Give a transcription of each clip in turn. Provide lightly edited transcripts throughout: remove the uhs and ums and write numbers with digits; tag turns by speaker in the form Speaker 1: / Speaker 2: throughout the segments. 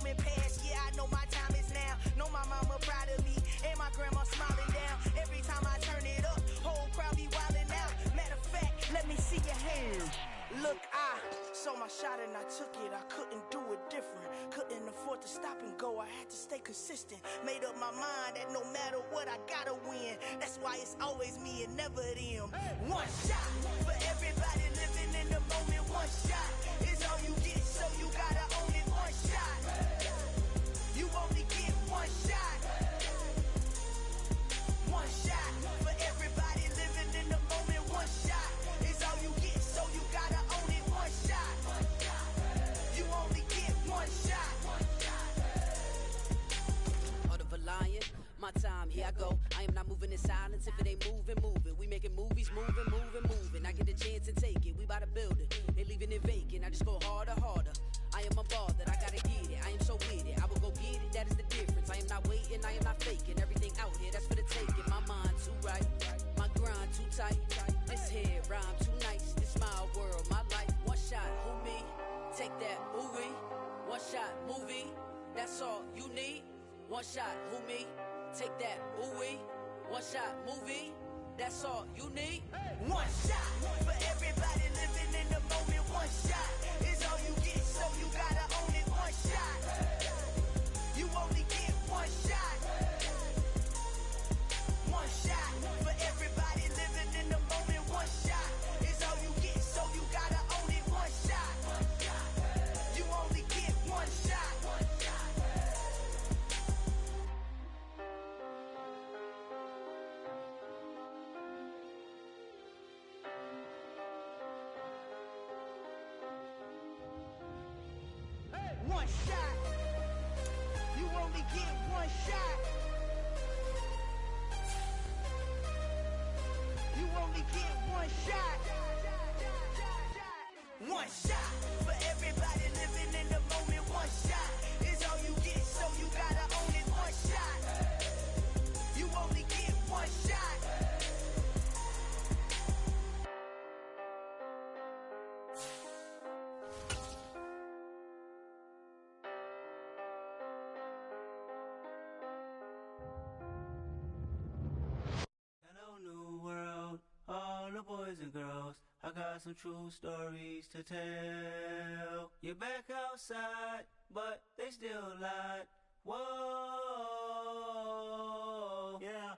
Speaker 1: moment passed, yeah, I know my time is now. Know my mama proud of me, and my grandma smiling down. Every time I turn it up, whole crowd be wildin' out. Matter of fact, let me see your hands. Look, I saw my shot and I took it. I couldn't do it different. Couldn't afford to stop and go. I had to stay consistent. Made up my mind that no matter what, I gotta win. That's why it's always me and never them. One shot for everybody living in the moment. One shot is all you get, so you gotta own it. One shot. You only get one shot. One shot for everybody living in the moment. One shot is all you get, so you gotta own it. One shot. You only get one shot.
Speaker 2: Heart of a lion, my time, here I go. I am not moving in silence. If it ain't moving, moving. We making movies, moving, moving, moving. I get a chance to take it. We bout to build it. They leaving it vacant. I just go harder, harder. I am a ball that I gotta get it. I am so with it. I will go get it. That is the difference. I am not waiting. I am not faking. Everything out here, that's for the taking. My mind too right. My grind too tight. This head rhyme too nice. This my world, my life. One shot, who me? Take that, ooh wee. One shot, movie. That's all you need. One shot, who me? Take that, ooh wee. One shot, movie. That's all you need.
Speaker 1: One shot for everybody living in the moment. One shot is all you get, so you gotta own it. One shot. You only get one shot. One shot for everybody living in the moment. One shot is all you get, so you gotta own it. One shot. You only get one shot. One shot. You only get one shot. You only get one shot. One shot for everybody living in the moment. One shot is all you get, so you gotta own it. One shot. You only get one shot.
Speaker 3: Hello, new world, all the boys and girls. I got some true stories to tell. You're back outside, but they still lied. Whoa, yeah.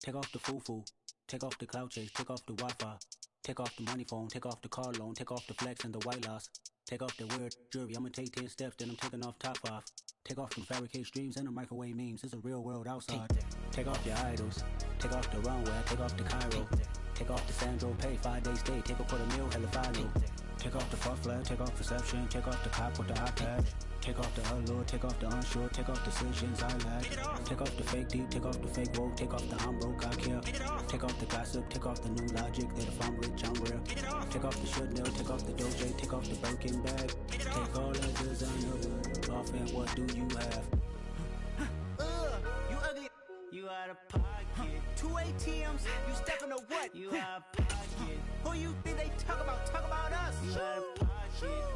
Speaker 4: Take off the foo-foo, take off the cloud chase, take off the Wi-Fi, take off the money phone, take off the car loan, take off the flex and the white loss, take off the weird jewelry. I'ma take 10 steps, then I'm taking off top 5. Take off them fabricate streams and the microwave memes. It's a real world outside. Take off your idols, take off the runway, take off the Cairo, take off the Sandro Pay, 5-day stay, take off for the meal, hella follow. Take off the fuck flag, take off perception, take off the cop with the iPad. Take off the allure, take off the unsure, take off decisions I lack. Take off the fake deep, take off the fake woke, take off the I'm broke, I care. Take off the gossip, take off the new logic that if I'm rich, I'm real. Take off the should know, take off the doje, take off the Birkin bag. Take all that designer off and what do you have?
Speaker 3: You ugly. You out of pocket.
Speaker 1: 2 ATMs, you stepping to what?
Speaker 3: You out of pocket.
Speaker 1: Who you think they talk about? Talk about us.
Speaker 3: You out of pocket.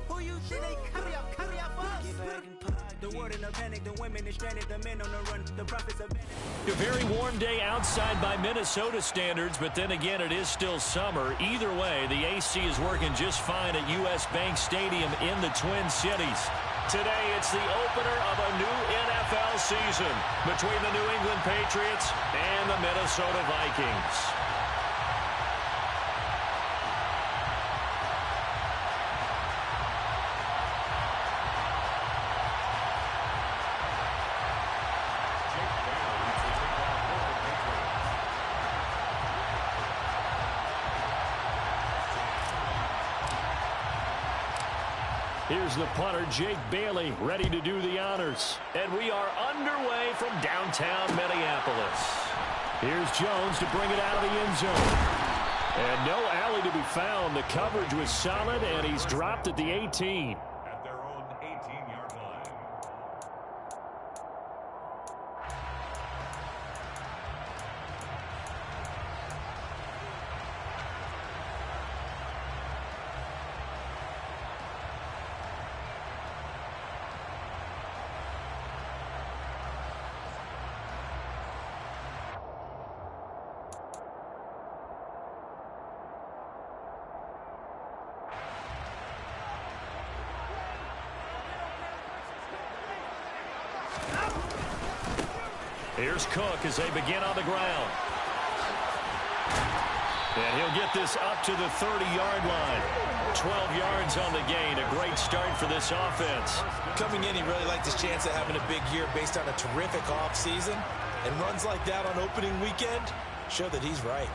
Speaker 1: Who you think they carry up us?
Speaker 3: Get back in pocket.
Speaker 1: The word in the panic, the women is stranded, the men on the run, the prophets are banned.
Speaker 5: A very warm day outside by Minnesota standards, but then again, it is still summer. Either way, the AC is working just fine at U.S. Bank Stadium in the Twin Cities. Today, it's the opener of a new NFL season between the New England Patriots and the Minnesota Vikings. Here's the punter, Jake Bailey, ready to do the honors. And we are underway from downtown Minneapolis. Here's Jones to bring it out of the end zone. And no alley to be found. The coverage was solid, and he's dropped at the 18.
Speaker 6: At their own 18-yard line.
Speaker 5: Here's Cook as they begin on the ground. And he'll get this up to the 30-yard line. 12 yards on the gain. A great start for this offense.
Speaker 7: Coming in, he really liked his chance of having a big year based on a terrific offseason. And runs like that on opening weekend show that he's right.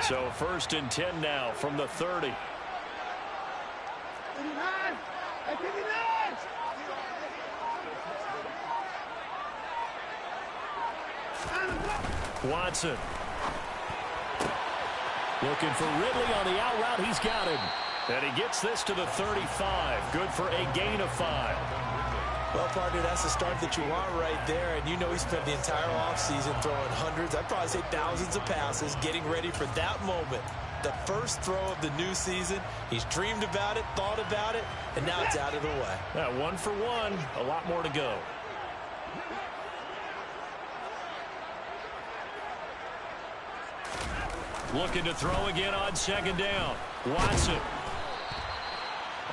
Speaker 5: So 1st and 10 now from the 30. Watson. Looking for Ridley on the out route. He's got him. And he gets this to the 35. Good for a gain of 5.
Speaker 7: Well, partner, that's the start that you want right there. And you know he spent the entire offseason throwing hundreds, I'd probably say thousands of passes, getting ready for that moment. The first throw of the new season. He's dreamed about it, thought about it, and now it's out of the way.
Speaker 5: Yeah, 1 for 1. A lot more to go. Looking to throw again on 2nd down. Watson.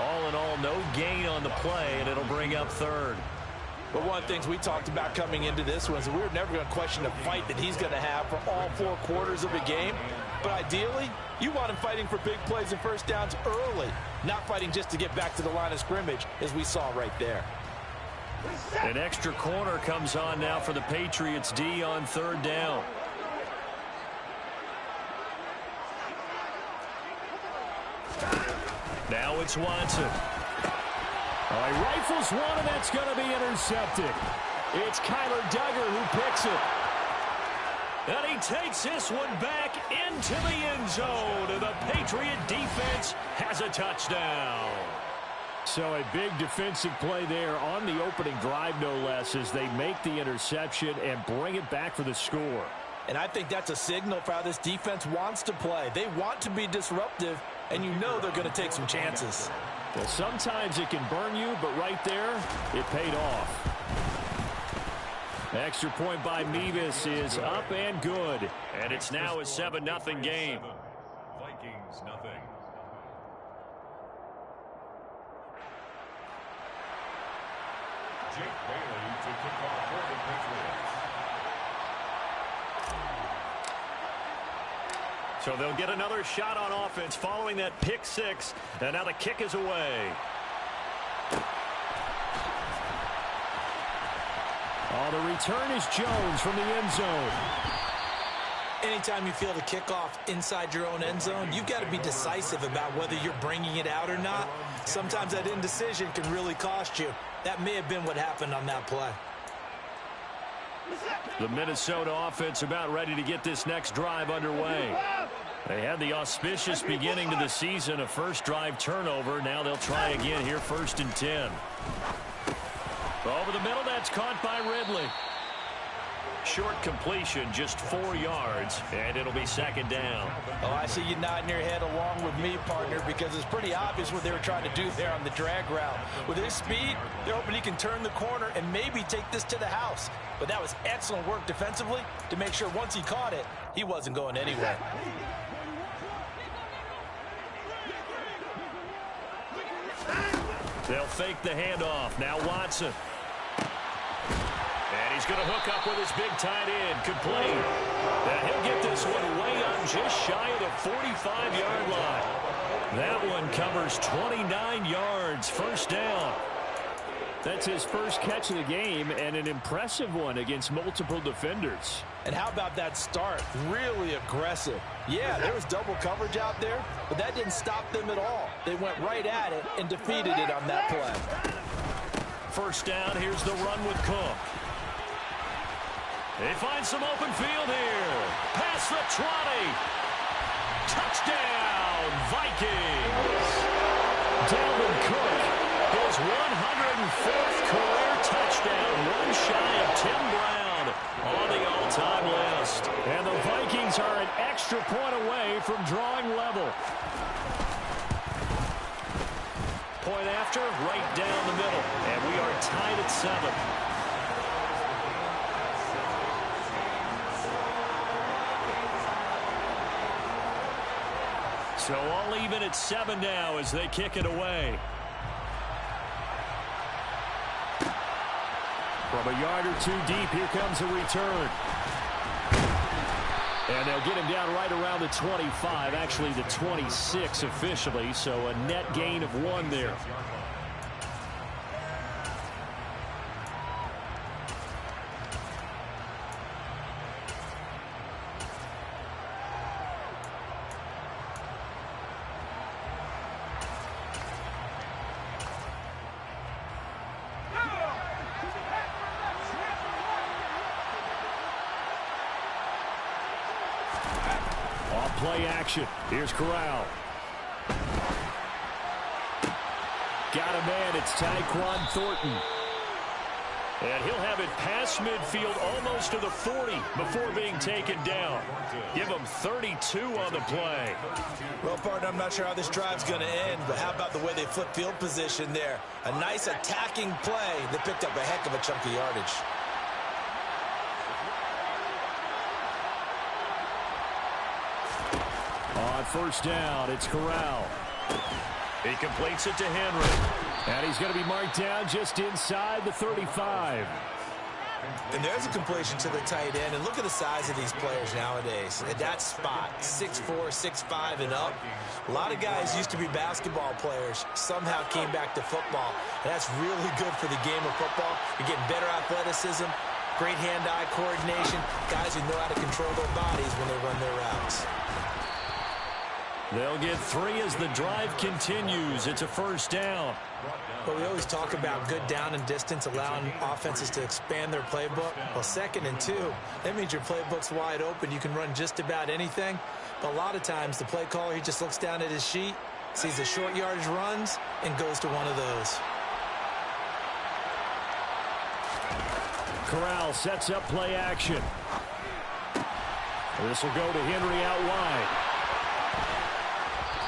Speaker 5: All in all, no gain on the play, and it'll bring up 3rd.
Speaker 7: But one of the things we talked about coming into this was we were never going to question the fight that he's going to have for all 4 quarters of a game. But ideally, you want him fighting for big plays and first downs early, not fighting just to get back to the line of scrimmage, as we saw right there.
Speaker 5: An extra corner comes on now for the Patriots D on 3rd down. Now it's Watson. He rifles one, and that's going to be intercepted. It's Kyler Duggar who picks it. And he takes this one back into the end zone. And the Patriot defense has a touchdown. So a big defensive play there on the opening drive, no less, as they make the interception and bring it back for the score.
Speaker 7: And I think that's a signal for how this defense wants to play. They want to be disruptive, and you know they're going to take some chances.
Speaker 5: Well, sometimes it can burn you, but right there, it paid off. Extra point by Mevis is up and good. And it's now a 7-0 game.
Speaker 6: Vikings nothing. Jake Bailey to kick off for the Patriots.
Speaker 5: So they'll get another shot on offense following that pick 6. And now the kick is away. The return is Jones from the end zone.
Speaker 7: Anytime you feel the kickoff inside your own end zone, you've got to be decisive about whether you're bringing it out or not. Sometimes that indecision can really cost you. That may have been what happened on that play.
Speaker 5: The Minnesota offense about ready to get this next drive underway. They had the auspicious beginning to the season, a first drive turnover. Now they'll try again here, 1st and 10. Over the middle, that's caught by Ridley. Short completion, just 4 yards, and it'll be 2nd down.
Speaker 7: Oh, I see you nodding your head along with me, partner, because it's pretty obvious what they were trying to do there on the drag route. With his speed, they're hoping he can turn the corner and maybe take this to the house. But that was excellent work defensively to make sure once he caught it, he wasn't going anywhere.
Speaker 5: They'll fake the handoff. Now Watson. And he's going to hook up with his big tight end. Complete. And he'll get this one way up just shy of the 45-yard line. That one covers 29 yards. 1st down. That's his first catch of the game, and an impressive one against multiple defenders.
Speaker 7: And how about that start? Really aggressive. Yeah, there was double coverage out there, but that didn't stop them at all. They went right at it and defeated it on that play.
Speaker 5: 1st down, here's the run with Cook. They find some open field here. Past the 20. Touchdown, Vikings. Dalvin Cook, his 104th career touchdown, one shy of Tim Brown on the all-time list. And the Vikings are an extra point away from drawing level. Point after, right down the middle. And we are tied at 7. So all even at 7 now as they kick it away. From a yard or two deep, here comes a return. And they'll get him down right around the 25, actually the 26 officially, so a net gain of 1 there. Play action. Here's Corral. Got a man. It's Tyquan Thornton. And he'll have it past midfield almost to the 40 before being taken down. Give him 32 on the play.
Speaker 7: Well, partner, I'm not sure how this drive's going to end, but how about the way they flip field position there? A nice attacking play. They picked up a heck of a chunk of yardage.
Speaker 5: On first down, it's Corral. He completes it to Henry. And he's going to be marked down just inside the 35.
Speaker 7: And there's a completion to the tight end. And look at the size of these players nowadays. At that spot, 6'4", 6'5", and up. A lot of guys used to be basketball players, somehow came back to football. And that's really good for the game of football. You're getting better athleticism, great hand-eye coordination, guys who know how to control their bodies when they run their routes.
Speaker 5: They'll get 3 as the drive continues. It's a first down.
Speaker 7: But we always talk about good down and distance, allowing offenses to expand their playbook. Well, 2nd and 2, that means your playbook's wide open. You can run just about anything. But a lot of times, the play caller, he just looks down at his sheet, sees the short yardage runs, and goes to one of those.
Speaker 5: Corral sets up play action. This will go to Henry out wide.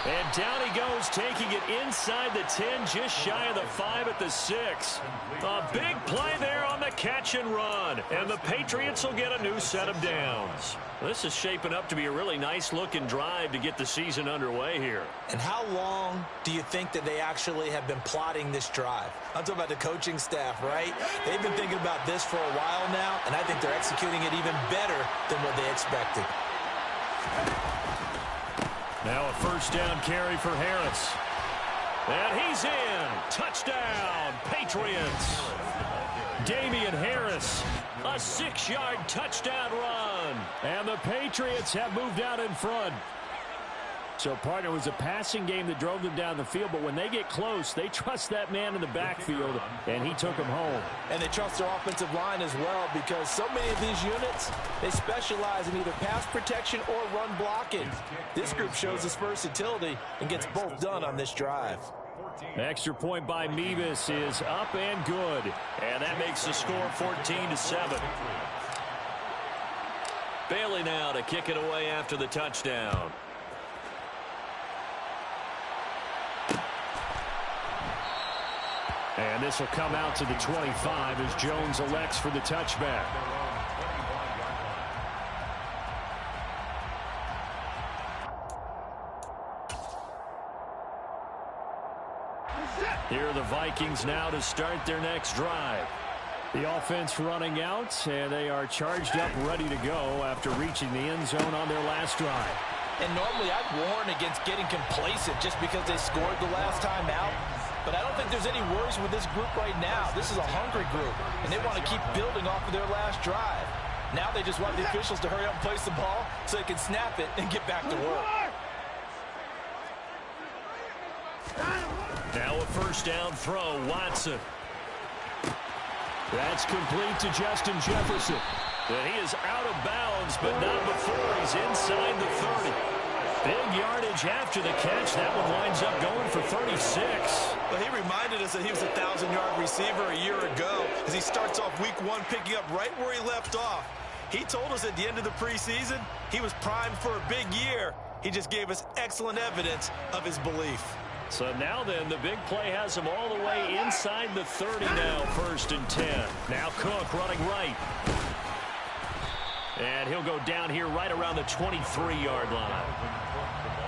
Speaker 5: And down he goes, taking it inside the 10, just shy of the 5 at the 6. A big play there on the catch and run. And the Patriots will get a new set of downs. This is shaping up to be a really nice-looking drive to get the season underway here.
Speaker 7: And how long do you think that they actually have been plotting this drive? I'm talking about the coaching staff, right? They've been thinking about this for a while now, and I think they're executing it even better than what they expected.
Speaker 5: Now a first down carry for Harris. And he's in. Touchdown, Patriots. Damian Harris, a 6-yard touchdown run. And the Patriots have moved out in front. So, partner, it was a passing game that drove them down the field, but when they get close, they trust that man in the backfield, and he took them home.
Speaker 7: And they trust their offensive line as well, because so many of these units, they specialize in either pass protection or run blocking. This group shows its versatility and gets both done on this drive.
Speaker 5: Extra point by Mevis is up and good, and that makes the score 14-7. Bailey now to kick it away after the touchdown. And this will come out to the 25 as Jones elects for the touchback. Here are the Vikings now to start their next drive. The offense running out, and they are charged up, ready to go after reaching the end zone on their last drive.
Speaker 7: And normally I'd warn against getting complacent just because they scored the last time out. But I don't think there's any worries with this group right now. This is a hungry group, and they want to keep building off of their last drive. Now they just want the officials to hurry up and place the ball so they can snap it and get back to work.
Speaker 5: Now a first down throw, Watson. That's complete to Justin Jefferson. And he is out of bounds, but not before he's inside the 30. Big yardage after the catch. That one winds up going for 36.
Speaker 7: Well, he reminded us that he was a 1,000-yard receiver a year ago as he starts off week 1 picking up right where he left off. He told us at the end of the preseason he was primed for a big year. He just gave us excellent evidence of his belief.
Speaker 5: So now then, the big play has him all the way inside the 30 now, 1st and 10. Now Cook running right. And he'll go down here right around the 23-yard line.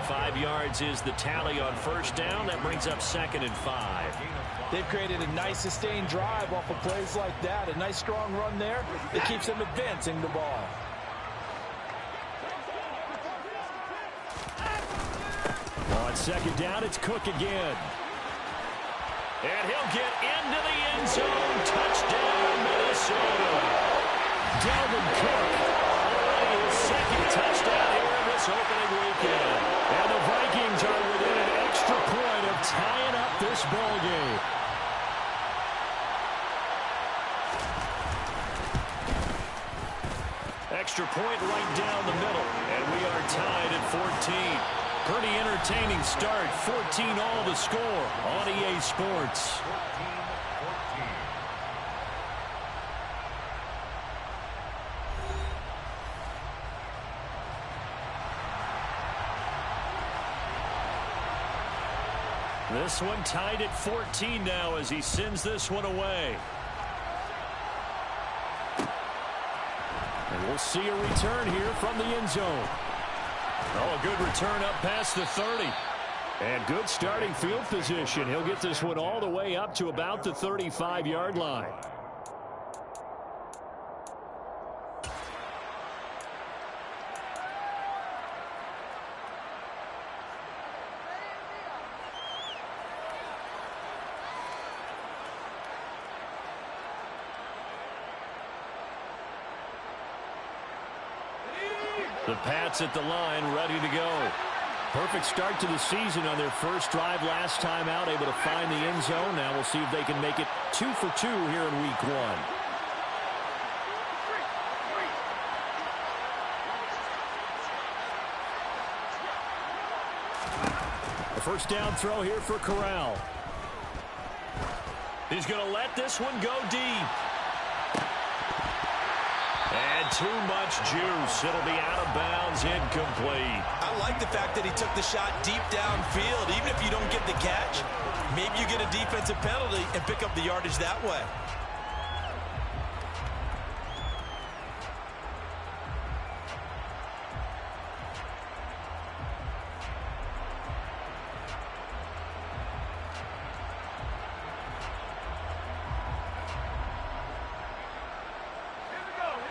Speaker 5: 5 yards is the tally on first down. That brings up 2nd and 5.
Speaker 7: They've created a nice sustained drive off of plays like that. A nice strong run there that keeps them advancing the ball.
Speaker 5: On 2nd down, it's Cook again. And he'll get into the end zone. Touchdown, Minnesota. Dalvin Cook, already his 2nd touchdown here in this opening weekend. And the Vikings are within an extra point of tying up this ball game. Extra point right down the middle. And we are tied at 14. Pretty entertaining start. 14 all the score on EA Sports. This one tied at 14 now as he sends this one away. And we'll see a return here from the end zone. Oh, a good return up past the 30. And good starting field position. He'll get this one all the way up to about the 35-yard line. The Pats at the line, ready to go. Perfect start to the season on their first drive last time out, able to find the end zone. Now we'll see if they can make it 2 for 2 here in week 1. A first down throw here for Corral. He's going to let this one go deep. And too much juice. It'll be out of bounds, incomplete.
Speaker 7: I like the fact that he took the shot deep downfield. Even if you don't get the catch, maybe you get a defensive penalty and pick up the yardage that way.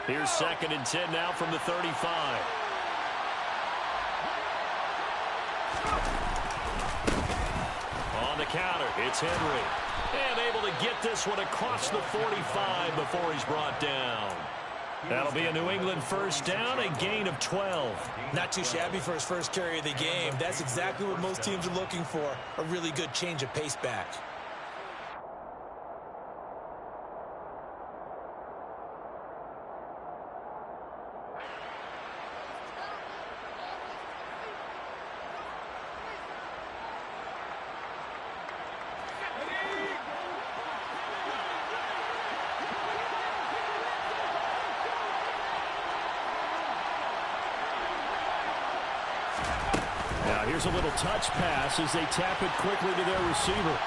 Speaker 5: Here's 2nd and 10 now from the 35. On the counter, it's Henry. And able to get this one across the 45 before he's brought down. That'll be a New England first down, a gain of 12.
Speaker 7: Not too shabby for his first carry of the game. That's exactly what most teams are looking for, a really good change of pace back.
Speaker 5: Here's a little touch pass as they tap it quickly to their receiver.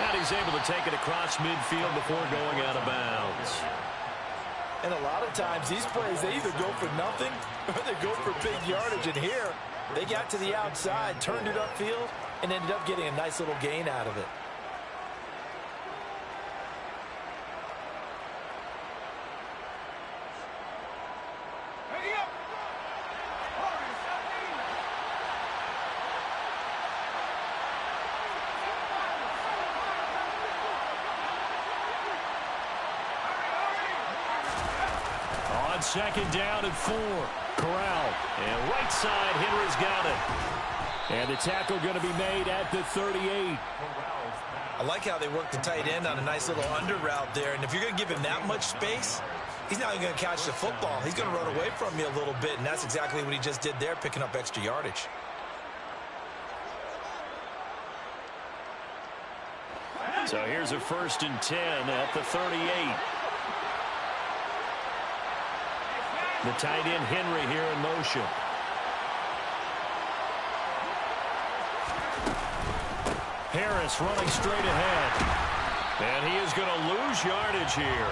Speaker 5: And he's able to take it across midfield before going out of bounds.
Speaker 7: And a lot of times these plays, they either go for nothing or they go for big yardage. And here, they got to the outside, turned it upfield, and ended up getting a nice little gain out of it.
Speaker 5: Second down and 4. Corral. And right side, Henry's got it. And the tackle going to be made at the 38.
Speaker 7: I like how they work the tight end on a nice little under route there. And if you're going to give him that much space, he's not even going to catch the football. He's going to run away from you a little bit. And that's exactly what he just did there, picking up extra yardage.
Speaker 5: So here's a 1st and 10 at the 38. The tight end Henry here in motion. Harris running straight ahead. And he is going to lose yardage here.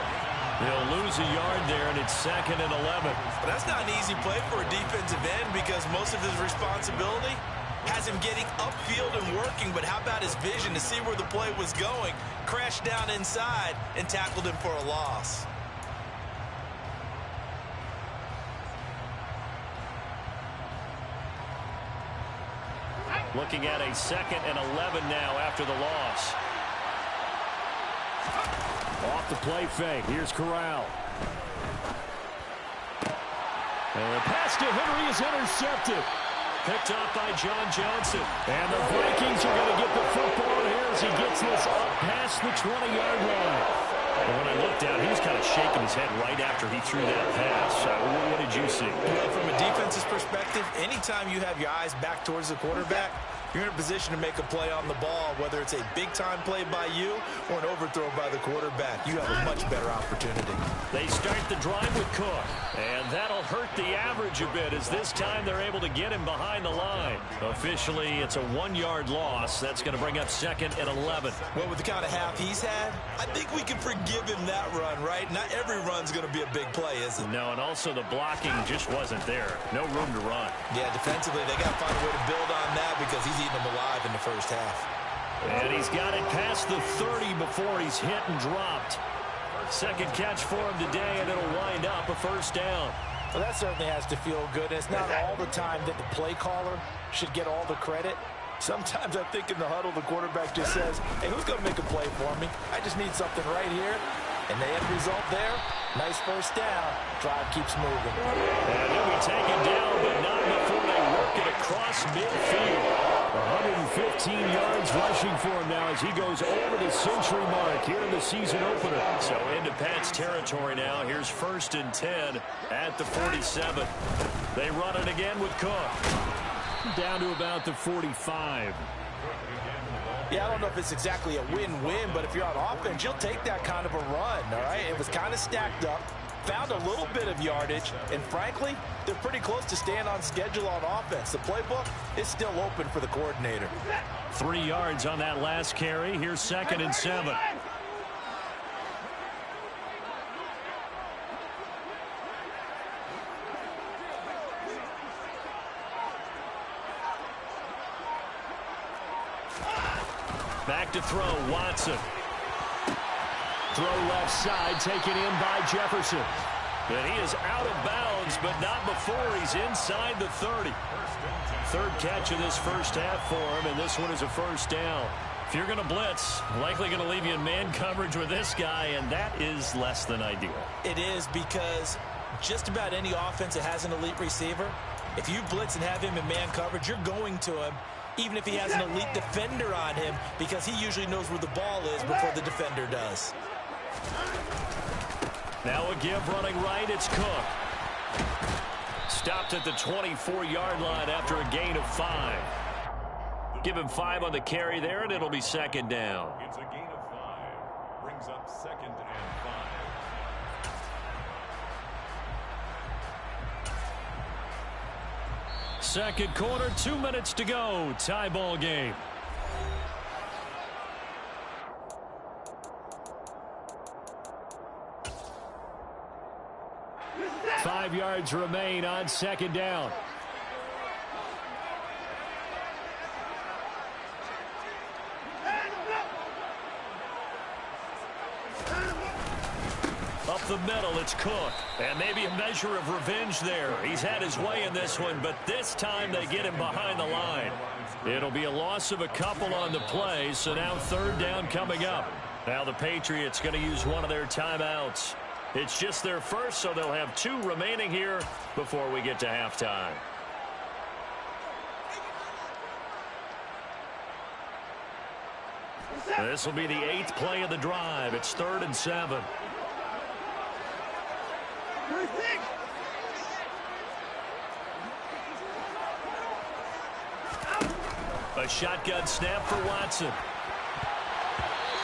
Speaker 5: He'll lose a yard there, and it's 2nd and 11.
Speaker 7: But that's not an easy play for a defensive end because most of his responsibility has him getting upfield and working, but how about his vision to see where the play was going, crashed down inside, and tackled him for a loss.
Speaker 5: Looking at a 2nd and 11 now after the loss. Off the play fake. Here's Corral. And the pass to Henry is intercepted. Picked off by John Johnson. And the Vikings are going to get the football here as he gets this up past the 20-yard line. And when I looked out, he was kind of shaking his head right after he threw that pass. What did you see?
Speaker 7: Well, from a defense's perspective, anytime you have your eyes back towards the quarterback, you're in a position to make a play on the ball, whether it's a big-time play by you or an overthrow by the quarterback. You have a much better opportunity.
Speaker 5: They start the drive with Cook, and that'll hurt the average a bit as this time they're able to get him behind the line. Officially, it's a 1-yard loss. That's going to bring up 2nd and 11.
Speaker 7: Well, with the kind of half he's had, I think we can forgive him that run, right? Not every run's going to be a big play, is it?
Speaker 5: No, and also the blocking just wasn't there. No room to run.
Speaker 7: Yeah, defensively, they got to find a way to build on that because he's eating them alive in the first half.
Speaker 5: And he's got it past the 30 before he's hit and dropped. Second catch for him today, and it'll wind up a first down.
Speaker 7: Well, that certainly has to feel good. It's not all the time that the play caller should get all the credit. Sometimes I think in the huddle, the quarterback just says, hey, who's going to make a play for me? I just need something right here. And the end result there, nice first down. Drive keeps moving.
Speaker 5: And he'll be taken down, but not before they work it across midfield. 115 yards rushing for him now as he goes over the century mark here in the season opener. So into Pat's territory now. Here's 1st and 10 at the 47. They run it again with Cook. Down to about the 45.
Speaker 7: Yeah, I don't know if it's exactly a win-win, but if you're on offense, you'll take that kind of a run, all right? It was kind of stacked up, found a little bit of yardage, and frankly, they're pretty close to staying on schedule on offense. The playbook is still open for the coordinator.
Speaker 5: 3 yards on that last carry. Here's 2nd and 7. Back to throw, Watson. Throw left side, taken in by Jefferson. And he is out of bounds, but not before he's inside the 30. 3rd catch of this first half for him, and this one is a first down. If you're going to blitz, likely going to leave you in man coverage with this guy, and that is less than ideal.
Speaker 7: It is because just about any offense that has an elite receiver, if you blitz and have him in man coverage, you're going to him, even if he has an elite defender on him, because he usually knows where the ball is before the defender does.
Speaker 5: Now a give running right, it's Cook. Stopped at the 24-yard line after a gain of 5. Give him 5 on the carry there, and it'll be 2nd down.
Speaker 6: It's a gain of 5. Brings up 2nd and 5.
Speaker 5: Second quarter, 2 minutes to go. Tie ball game. Five yards remain on 2nd down. Up the middle, it's Cook. And maybe a measure of revenge there. He's had his way in this one, but this time they get him behind the line. It'll be a loss of a couple on the play, so now 3rd down coming up. Now the Patriots going to use one of their timeouts. It's just their first, so they'll have 2 remaining here before we get to halftime. This will be the 8th play of the drive. It's 3rd and 7. A shotgun snap for Watson.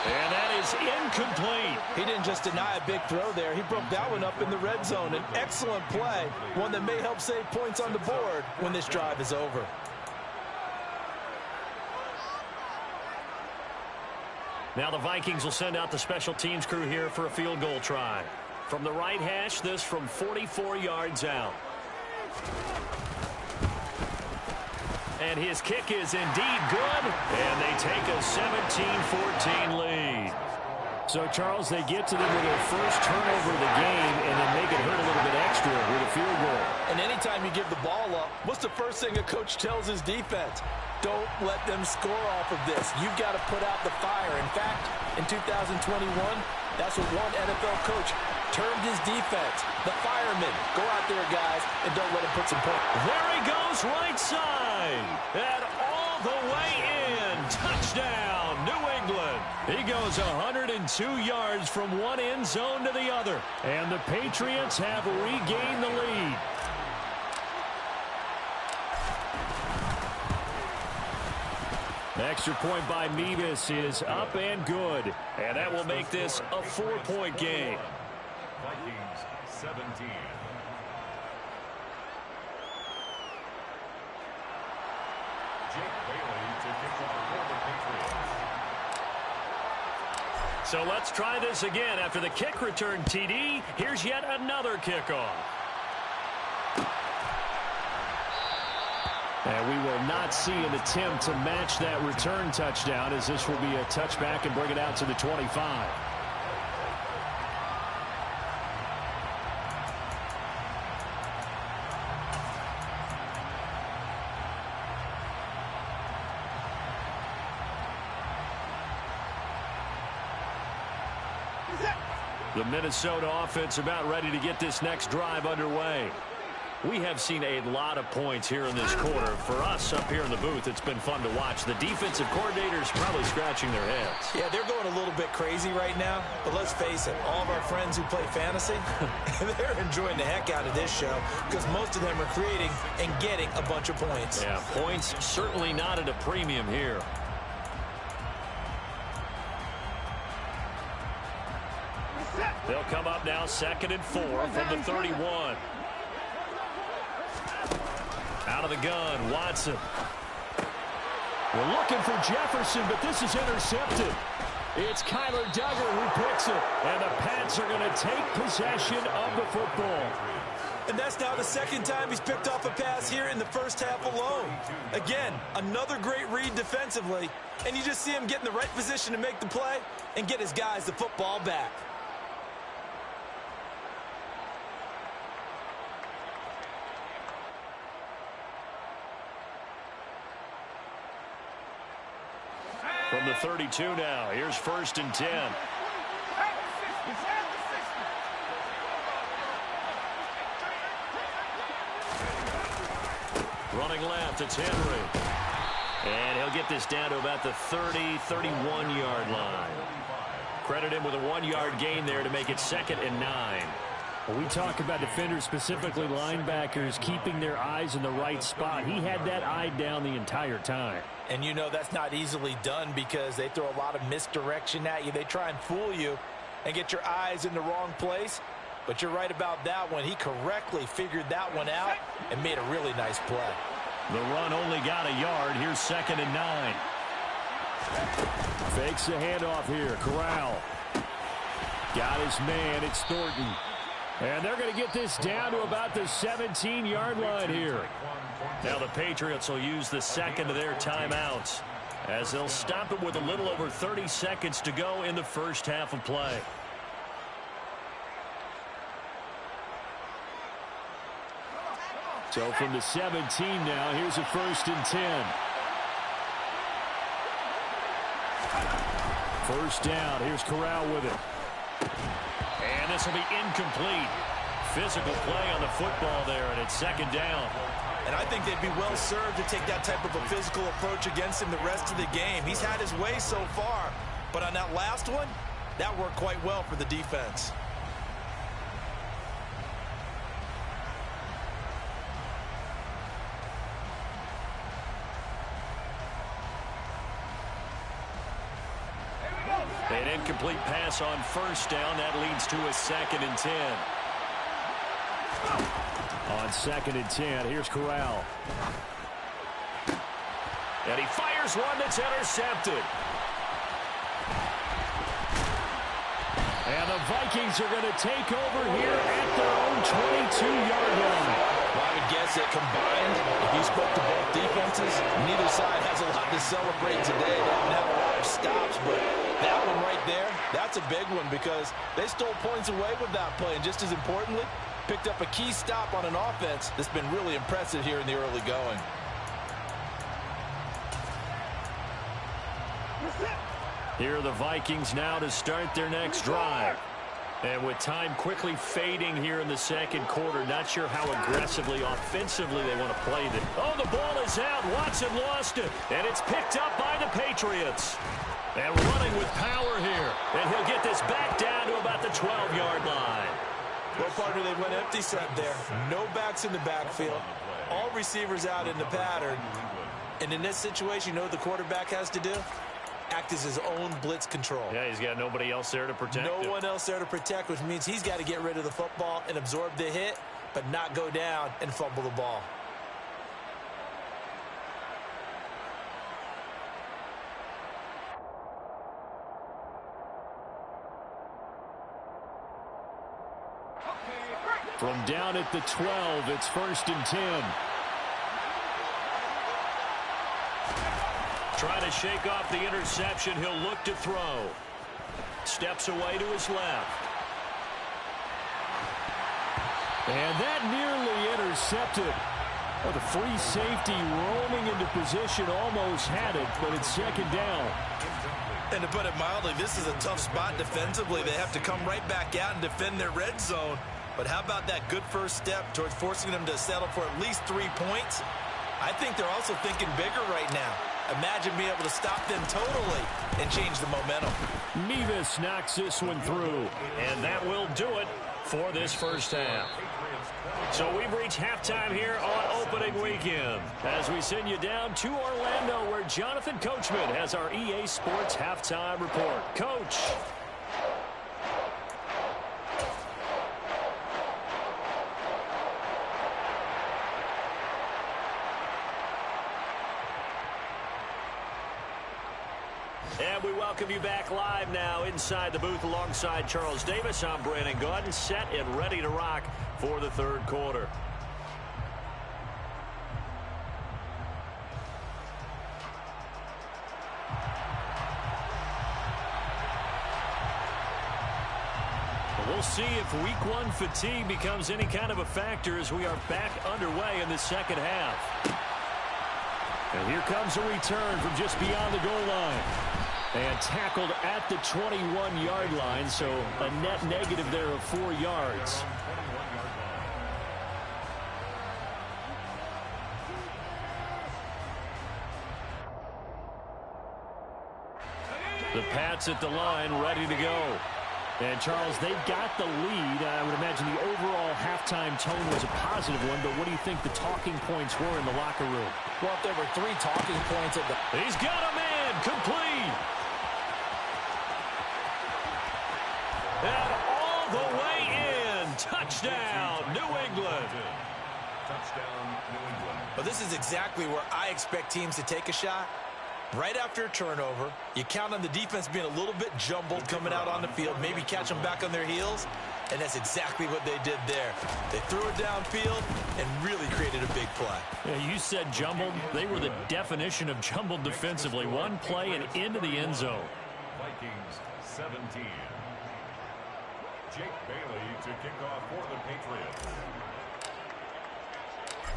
Speaker 5: And that is incomplete.
Speaker 7: He didn't just deny a big throw there. He broke that one up in the red zone. An excellent play, one that may help save points on the board when this drive is over.
Speaker 5: Now the Vikings will send out the special teams crew here for a field goal try. From the right hash, this from 44 yards out. And his kick is indeed good, and they take a 17-14 lead. So, Charles, they get to them with their first turnover of the game and then make it hurt a little bit extra with a field goal.
Speaker 7: And anytime you give the ball up, what's the first thing a coach tells his defense? Don't let them score off of this. You've got to put out the fire. In fact, in 2021, that's what one NFL coach termed his defense. The firemen. Go out there, guys, and don't let him put some points.
Speaker 5: There he goes, right side. And all the way in. Touchdown, New England. He goes 102 yards from one end zone to the other. And the Patriots have regained the lead. Extra point by Mevis is up and good. And that will make this a 4-point game.
Speaker 6: Vikings 17. Jake Bailey to kick off for the Patriots.
Speaker 5: So let's try this again. After the kick return TD, here's yet another kickoff. And we will not see an attempt to match that return touchdown, as this will be a touchback and bring it out to the 25. The Minnesota offense about ready to get this next drive underway. We have seen a lot of points here in this quarter. For us up here in the booth, it's been fun to watch. The defensive coordinators probably scratching their heads.
Speaker 7: Yeah, they're going a little bit crazy right now. But let's face it, all of our friends who play fantasy, they're enjoying the heck out of this show because most of them are creating and getting a bunch of points.
Speaker 5: Yeah, points certainly not at a premium here. They'll come up now 2nd and 4 from the 31. Out of the gun, Watson. We're looking for Jefferson, but this is intercepted. It's Kyler Duggar who picks it. And the Pats are going to take possession of the football.
Speaker 7: And that's now the second time he's picked off a pass here in the first half alone. Again, another great read defensively. And you just see him get in the right position to make the play and get his guys the football back.
Speaker 5: From the 32 now, here's 1st and 10. Running left, it's Henry. And he'll get this down to about the 30, 31-yard line. Credit him with a 1-yard gain there to make it 2nd and 9.
Speaker 8: Well, we talk about defenders, specifically linebackers, keeping their eyes in the right spot. He had that eye down the entire time.
Speaker 7: And you know that's not easily done because they throw a lot of misdirection at you. They try and fool you and get your eyes in the wrong place. But you're right about that one. He correctly figured that one out and made a really nice play.
Speaker 5: The run only got a yard. Here's 2nd and 9.
Speaker 8: Fakes the handoff here. Corral. Got his man. It's Thornton. And they're going to get this down to about the 17-yard line here.
Speaker 5: Now the Patriots will use the second of their timeouts as they'll stop it with a little over 30 seconds to go in the first half of play.
Speaker 8: So from the 17 now, here's a 1st and 10. First down, here's Corral with it.
Speaker 5: And this will be incomplete. Physical play on the football there, and it's 2nd down.
Speaker 7: And I think they'd be well served to take that type of a physical approach against him the rest of the game. He's had his way so far, but on that last one, that worked quite well for the defense.
Speaker 5: An incomplete pass on 1st down. That leads to a 2nd and 10.
Speaker 8: On 2nd and 10, here's Corral.
Speaker 5: And he fires one that's intercepted. And the Vikings are going to take over here at their own 22-yard line.
Speaker 7: Well, I would guess that combined, if you spoke to both defenses, neither side has a lot to celebrate today. They haven't had a lot of stops, but that one right there, that's a big one because they stole points away with that play. And just as importantly, picked up a key stop on an offense that's been really impressive here in the early going.
Speaker 5: Here are the Vikings now to start their next drive. And with time quickly fading here in the second quarter, not sure how aggressively, offensively they want to play this. Oh, the ball is out. Watson lost it. And it's picked up by the Patriots. And running with power here. And he'll get this back down to about the 12-yard line.
Speaker 7: Well, partner, they went empty set there. No backs in the backfield. All receivers out in the pattern. And in this situation, you know what the quarterback has to do? Act as his own blitz control.
Speaker 5: Yeah, he's got nobody else there to protect him.
Speaker 7: No one else there to protect, which means he's got to get rid of the football and absorb the hit, but not go down and fumble the ball.
Speaker 5: From down at the 12, it's 1st and 10. Trying to shake off the interception. He'll look to throw. Steps away to his left. And that nearly intercepted. Well, the free safety roaming into position almost had it, but it's 2nd down.
Speaker 7: And to put it mildly, this is a tough spot defensively. They have to come right back out and defend their red zone. But how about that good first step towards forcing them to settle for at least 3 points? I think they're also thinking bigger right now. Imagine being able to stop them totally and change the momentum.
Speaker 5: Nevis knocks this one through, and that will do it for this first half. So we've reached halftime here on opening weekend as we send you down to Orlando where Jonathan Coachman has our EA Sports halftime report. Coach. And we welcome you back live now inside the booth alongside Charles Davis. I'm Brandon Gaudin, set and ready to rock for the third quarter. We'll see if week one fatigue becomes any kind of a factor as we are back underway in the second half. And here comes a return from just beyond the goal line. And tackled at the 21-yard line, so a net negative there of 4 yards. The Pats at the line, ready to go. And, Charles, they've got the lead. I would imagine the overall halftime tone was a positive one, but what do you think the talking points were in the locker room?
Speaker 7: Well, if there were 3 talking points at the...
Speaker 5: He's got a man, complete. And all the way in. Touchdown, New England.
Speaker 6: Touchdown, New England.
Speaker 7: Well, this is exactly where I expect teams to take a shot. Right after a turnover, you count on the defense being a little bit jumbled coming out on the field, maybe catch them back on their heels, and that's exactly what they did there. They threw it downfield and really created a big play.
Speaker 5: Yeah, you said jumbled. They were the definition of jumbled defensively. One play and into the end zone.
Speaker 6: Vikings 17. Jake Bailey to kick off for the Patriots.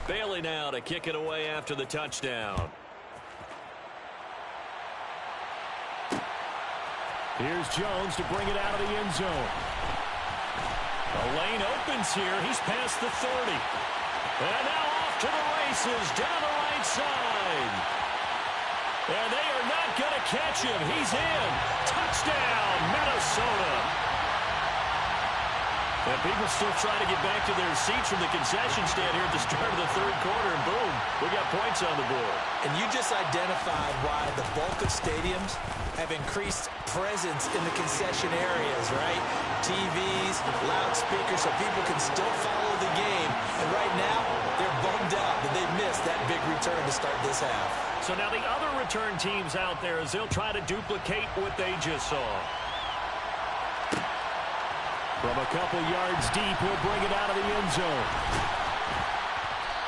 Speaker 5: Bailey now to kick it away after the touchdown. Here's Jones to bring it out of the end zone. The lane opens here. He's past the 30. And now off to the races down the right side. And they are not going to catch him. He's in. Touchdown, Minnesota. And people still trying to get back to their seats from the concession stand here at the start of the third quarter, and boom, we got points on the board.
Speaker 7: And you just identified why the bulk of stadiums have increased presence in the concession areas, right? TVs, loudspeakers, so people can still follow the game. And right now, they're bummed out that they missed that big return to start this half.
Speaker 5: So now the other return teams out there, as they'll try to duplicate what they just saw. From a couple yards deep, he'll bring it out of the end zone.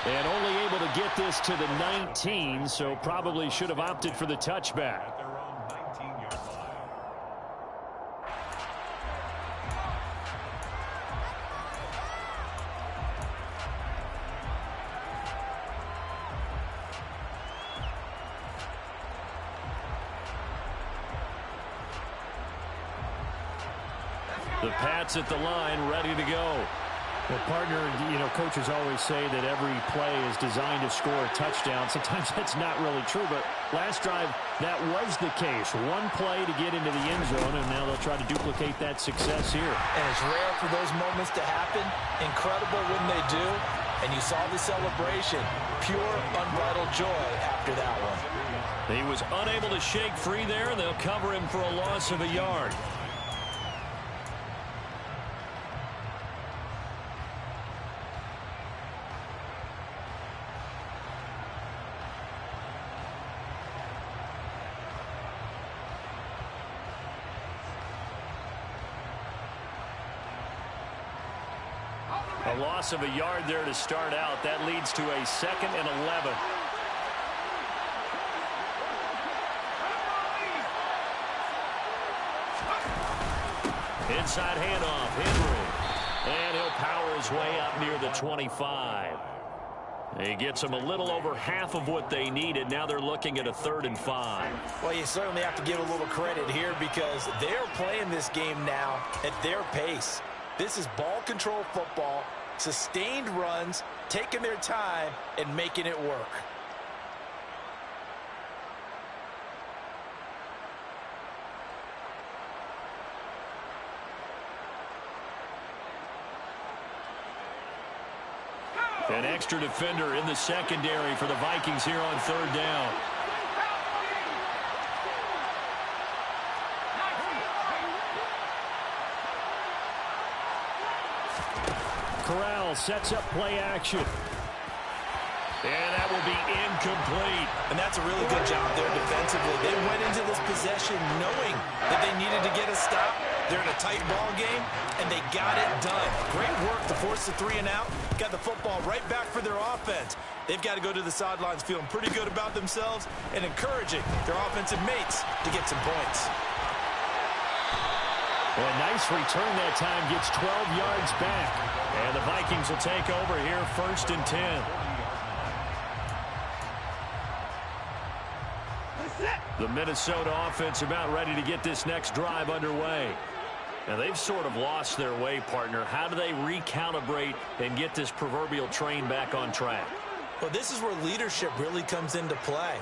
Speaker 5: And only able to get this to the 19, so probably should have opted for the touchback.
Speaker 6: At their own 19-yard line.
Speaker 5: The Pats at the line, ready to go.
Speaker 8: Well, partner, coaches always say that every play is designed to score a touchdown. Sometimes that's not really true, but last drive, that was the case. One play to get into the end zone, and now they'll try to duplicate that success here.
Speaker 7: And it's rare for those moments to happen. Incredible when they do. And you saw the celebration. Pure, unbridled joy after that one.
Speaker 5: He was unable to shake free there, and they'll cover him for a loss of a yard. A loss of a yard there to start out. That leads to a 2nd and 11. Inside handoff, Henry. And he'll power his way up near the 25. He gets them a little over half of what they needed. Now they're looking at a 3rd and 5.
Speaker 7: Well, you certainly have to give a little credit here because they're playing this game now at their pace. This is ball control football, sustained runs, taking their time, and making it work.
Speaker 5: An extra defender in the secondary for the Vikings here on 3rd down. Corral sets up play action. And that will be incomplete.
Speaker 7: And that's a really good job there defensively. They went into this possession knowing that they needed to get a stop. They're in a tight ball game, and they got it done. Great work to force the 3 and out. Got the football right back for their offense. They've got to go to the sidelines feeling pretty good about themselves and encouraging their offensive mates to get some points.
Speaker 5: A nice return that time, gets 12 yards back. And the Vikings will take over here, 1st and 10. The Minnesota offense about ready to get this next drive underway. Now they've sort of lost their way, partner. How do they recalibrate and get this proverbial train back on track?
Speaker 7: Well, this is where leadership really comes into play.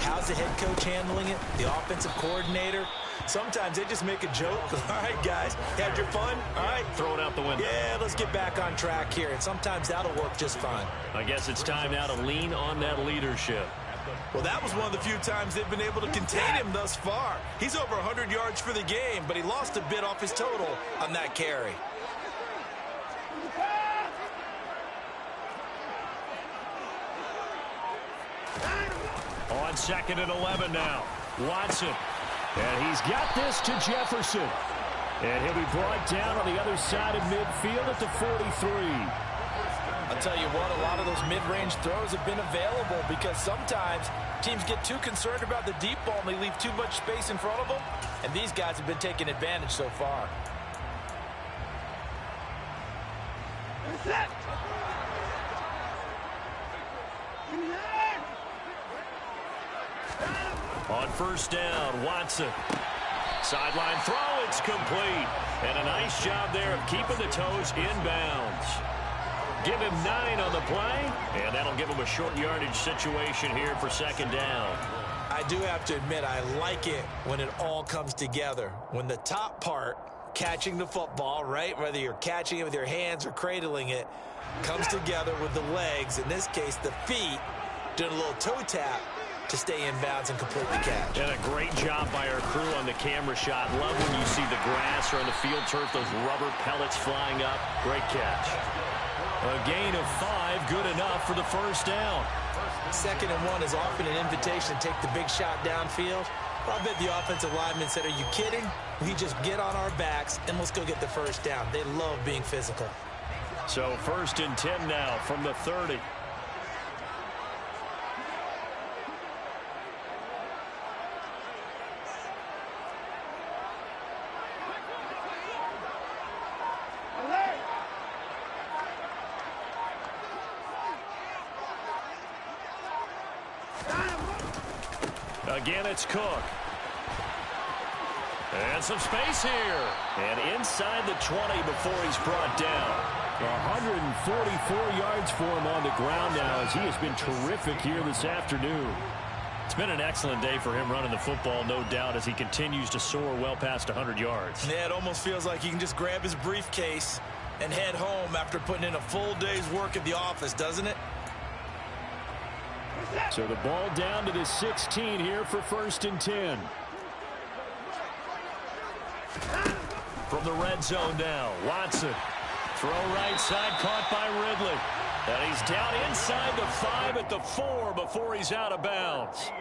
Speaker 7: How's the head coach handling it? The offensive coordinator? Sometimes they just make a joke. All right, guys, had your fun? All right.
Speaker 5: Throw it out the window.
Speaker 7: Yeah, let's get back on track here. And sometimes that'll work just fine.
Speaker 5: I guess it's time now to lean on that leadership.
Speaker 7: Well, that was one of the few times they've been able to contain him thus far. He's over 100 yards for the game, but he lost a bit off his total on that carry.
Speaker 5: On 2nd and 11 now. Watson. And he's got this to Jefferson. And he'll be brought down on the other side of midfield at the 43.
Speaker 7: I'll tell you what, a lot of those mid-range throws have been available because sometimes teams get too concerned about the deep ball and they leave too much space in front of them. And these guys have been taking advantage so far.
Speaker 5: On 1st down, Watson. Sideline throw, it's complete. And a nice job there of keeping the toes inbounds. Give him 9 on the play, and that'll give him a short yardage situation here for 2nd down.
Speaker 7: I do have to admit, I like it when it all comes together. When the top part, catching the football, right, whether you're catching it with your hands or cradling it, comes together with the legs, in this case the feet, doing a little toe tap to stay in bounds and complete the catch.
Speaker 5: And a great job by our crew on the camera shot. Love when you see the grass or on the field turf, those rubber pellets flying up. Great catch. A gain of 5, good enough for the 1st down.
Speaker 7: 2nd and 1 is often an invitation to take the big shot downfield. I bet the offensive lineman said, are you kidding? We just get on our backs and let's go get the first down. They love being physical.
Speaker 5: So 1st and 10 now from the 30. Again, it's Cook. And some space here. And inside the 20 before he's brought down.
Speaker 8: 144 yards for him on the ground now as he has been terrific here this afternoon.
Speaker 5: It's been an excellent day for him running the football, no doubt, as he continues to soar well past 100 yards.
Speaker 7: Yeah, it almost feels like he can just grab his briefcase and head home after putting in a full day's work at the office, doesn't it?
Speaker 8: So the ball down to the 16 here for 1st and 10.
Speaker 5: From the red zone now, Watson. Throw right side, caught by Ridley. And he's down inside the 5 at the 4 before he's out of bounds.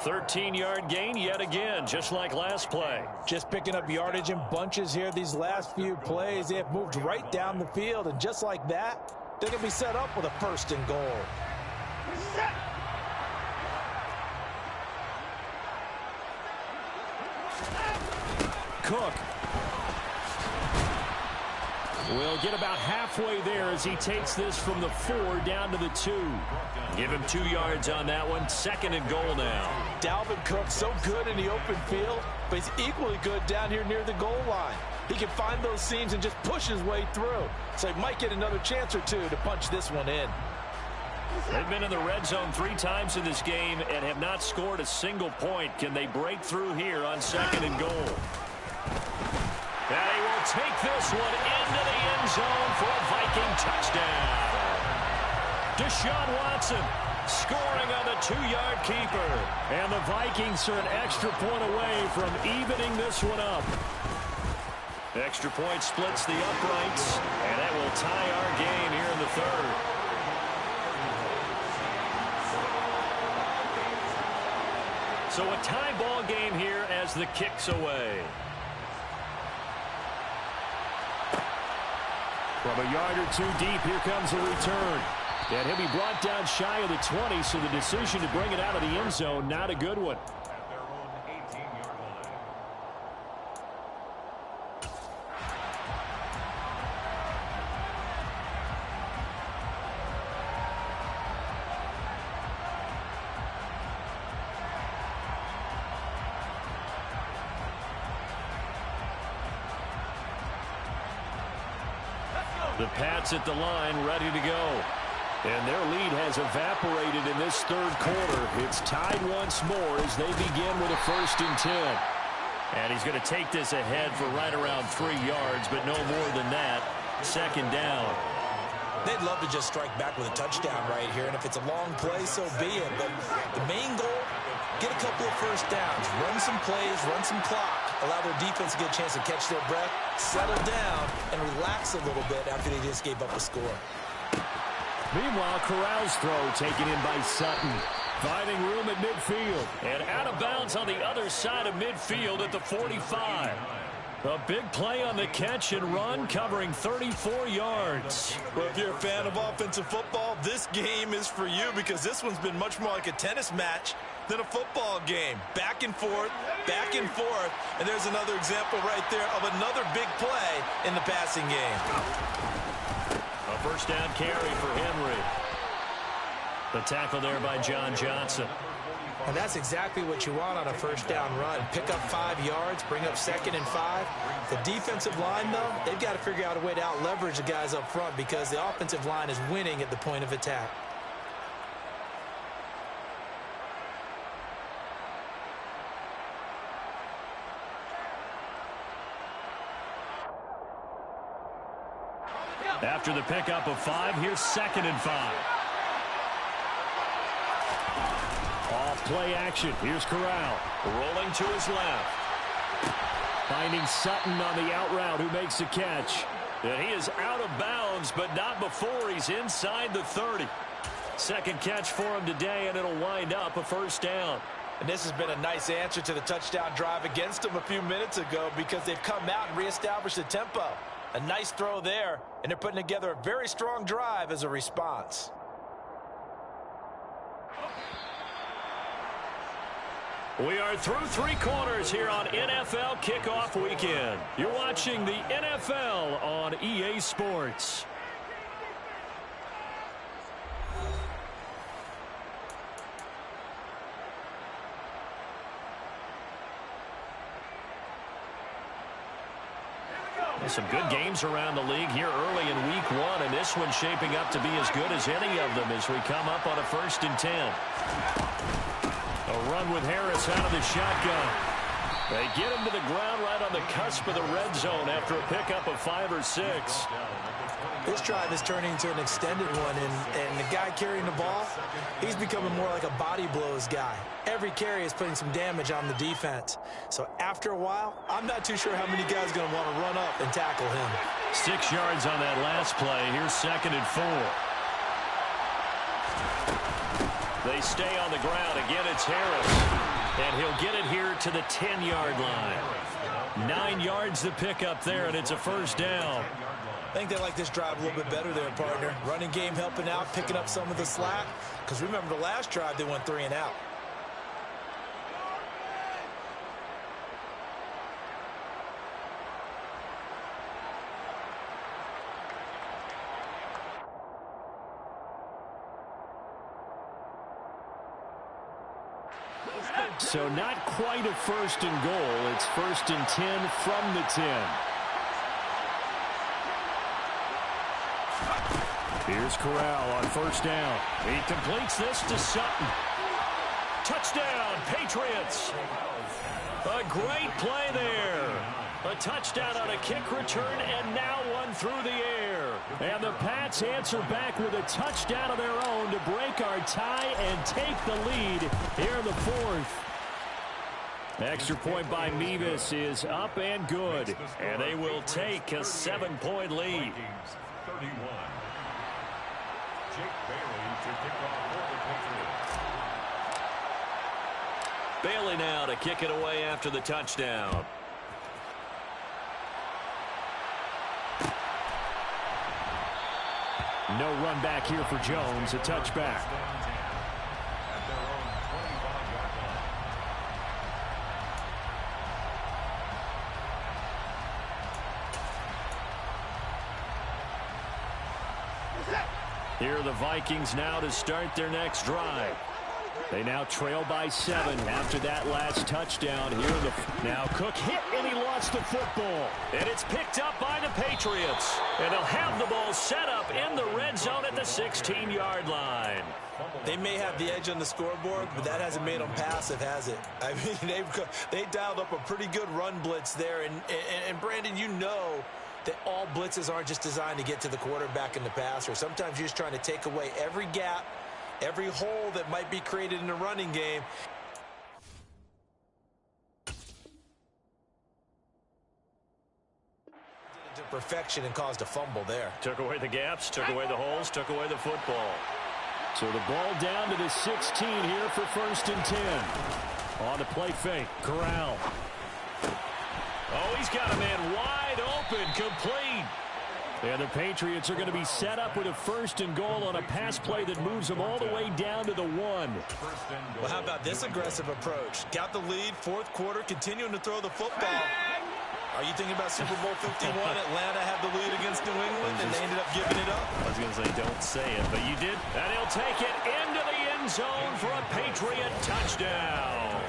Speaker 5: 13-yard gain yet again, just like last play.
Speaker 7: Just picking up yardage in bunches here these last few plays. They have moved right down the field, and just like that, they're going to be set up with a 1st and goal.
Speaker 8: Cook will get about halfway there as he takes this from the 4 down to the 2.
Speaker 5: Give him 2 yards on that one. 2nd and goal now.
Speaker 7: Dalvin Cook so good in the open field, but he's equally good down here near the goal line. He can find those seams and just push his way through. So he might get another chance or two to punch this one in.
Speaker 5: They've been in the red zone 3 times in this game and have not scored a single point. Can they break through here on 2nd and goal? And he will take this one into the end zone for a Viking touchdown. Deshaun Watson scoring on the 2-yard keeper.
Speaker 8: And the Vikings are an extra point away from evening this one up.
Speaker 5: Extra point splits the uprights, and that will tie our game here in the 3rd. So a tie ball game here as the kick's away.
Speaker 8: From a yard or 2 deep, here comes a return. And he'll be brought down shy of the 20, so the decision to bring it out of the end zone, not a good one.
Speaker 6: At their own 18-yard line.
Speaker 5: The Pats at the line, ready to go. And their lead has evaporated in this 3rd quarter. It's tied once more as they begin with a 1st and 10. And he's going to take this ahead for right around 3 yards, but no more than that. 2nd down.
Speaker 7: They'd love to just strike back with a touchdown right here, and if it's a long play, so be it. But the main goal, get a couple of 1st downs, run some plays, run some clock, allow their defense to get a chance to catch their breath, settle down, and relax a little bit after they just gave up a score.
Speaker 8: Meanwhile, Corral's throw taken in by Sutton, finding room at midfield.
Speaker 5: And out of bounds on the other side of midfield at the 45. A big play on the catch and run, covering 34 yards.
Speaker 7: Well, if you're a fan of offensive football, this game is for you because this one's been much more like a tennis match than a football game. Back and forth, and there's another example right there of another big play in the passing game.
Speaker 5: A 1st down carry for Henry. The tackle there by John Johnson.
Speaker 7: And that's exactly what you want on a 1st down run. Pick up 5 yards, bring up 2nd and 5. The defensive line, though, they've got to figure out a way to out-leverage the guys up front because the offensive line is winning at the point of attack.
Speaker 5: After the pickup of 5, here's 2nd and 5.
Speaker 8: Off play action. Here's Corral.
Speaker 5: Rolling to his left.
Speaker 8: Finding Sutton on the out route who makes the catch.
Speaker 5: And he is out of bounds, but not before he's inside the 30. 2nd catch for him today, and it'll wind up a 1st down.
Speaker 7: And this has been a nice answer to the touchdown drive against them a few minutes ago because they've come out and reestablished the tempo. A nice throw there, and they're putting together a very strong drive as a response.
Speaker 5: We are through three quarters here on NFL Kickoff Weekend. You're watching the NFL on EA Sports. Some good games around the league here early in week one, and this one's shaping up to be as good as any of them as we come up on a 1st and 10. A run with Harris out of the shotgun. They get him to the ground right on the cusp of the red zone after a pickup of 5 or 6.
Speaker 7: This drive is turning into an extended one, and the guy carrying the ball, he's becoming more like a body blows guy. Every carry is putting some damage on the defense. So after a while, I'm not too sure how many guys are going to want to run up and tackle him.
Speaker 5: 6 yards on that last play. Here's 2nd and 4. They stay on the ground. Again, it's Harris. And he'll get it here to the 10-yard line. 9 yards to pick up there, and it's a 1st down.
Speaker 7: I think they like this drive a little bit better there, partner. Running game helping out, picking up some of the slack. Because remember the last drive, they went 3 and out.
Speaker 8: So not quite a 1st and goal. It's 1st and 10 from the 10. Here's Corral on 1st down.
Speaker 5: He completes this to Sutton. Touchdown, Patriots. A great play there. A touchdown on a kick return, and now one through the air. And the Pats answer back with a touchdown of their own to break our tie and take the lead here in the 4th. Extra point by Mevis is up and good. And they will take a 7-point lead.
Speaker 6: 31. Jake Bailey to kick off for the Patriots.
Speaker 5: Bailey now to kick it away after the touchdown.
Speaker 8: No run back here for Jones. A touchback.
Speaker 5: Here are the Vikings now to start their next drive.
Speaker 8: They now trail by 7 after that last touchdown here in the...
Speaker 5: Now Cook hit and he lost the football. And it's picked up by the Patriots. And they'll have the ball set up in the red zone at the 16-yard line.
Speaker 7: They may have the edge on the scoreboard, but that hasn't made them passive, has it? I mean, they dialed up a pretty good run blitz there. And Brandon, you know that all blitzes aren't just designed to get to the quarterback and the passer. Sometimes you're just trying to take away every gap, every hole that might be created in the running game. To perfection and caused a fumble there.
Speaker 5: Took away the gaps, took away the holes, took away the football.
Speaker 8: So the ball down to the 16 here for 1st and 10. On the play fake, Corral.
Speaker 5: Oh, he's got a man wide open, complete.
Speaker 8: And the Patriots are going to be set up with a 1st and goal on a pass play that moves them all the way down to the 1.
Speaker 7: Well, how about this aggressive approach? Got the lead, 4th quarter, continuing to throw the football. Are you thinking about Super Bowl 51? Atlanta had the lead against New England, and they ended up giving it up.
Speaker 5: I was going to say, don't say it, but you did. And he'll take it into the end zone for a Patriot touchdown.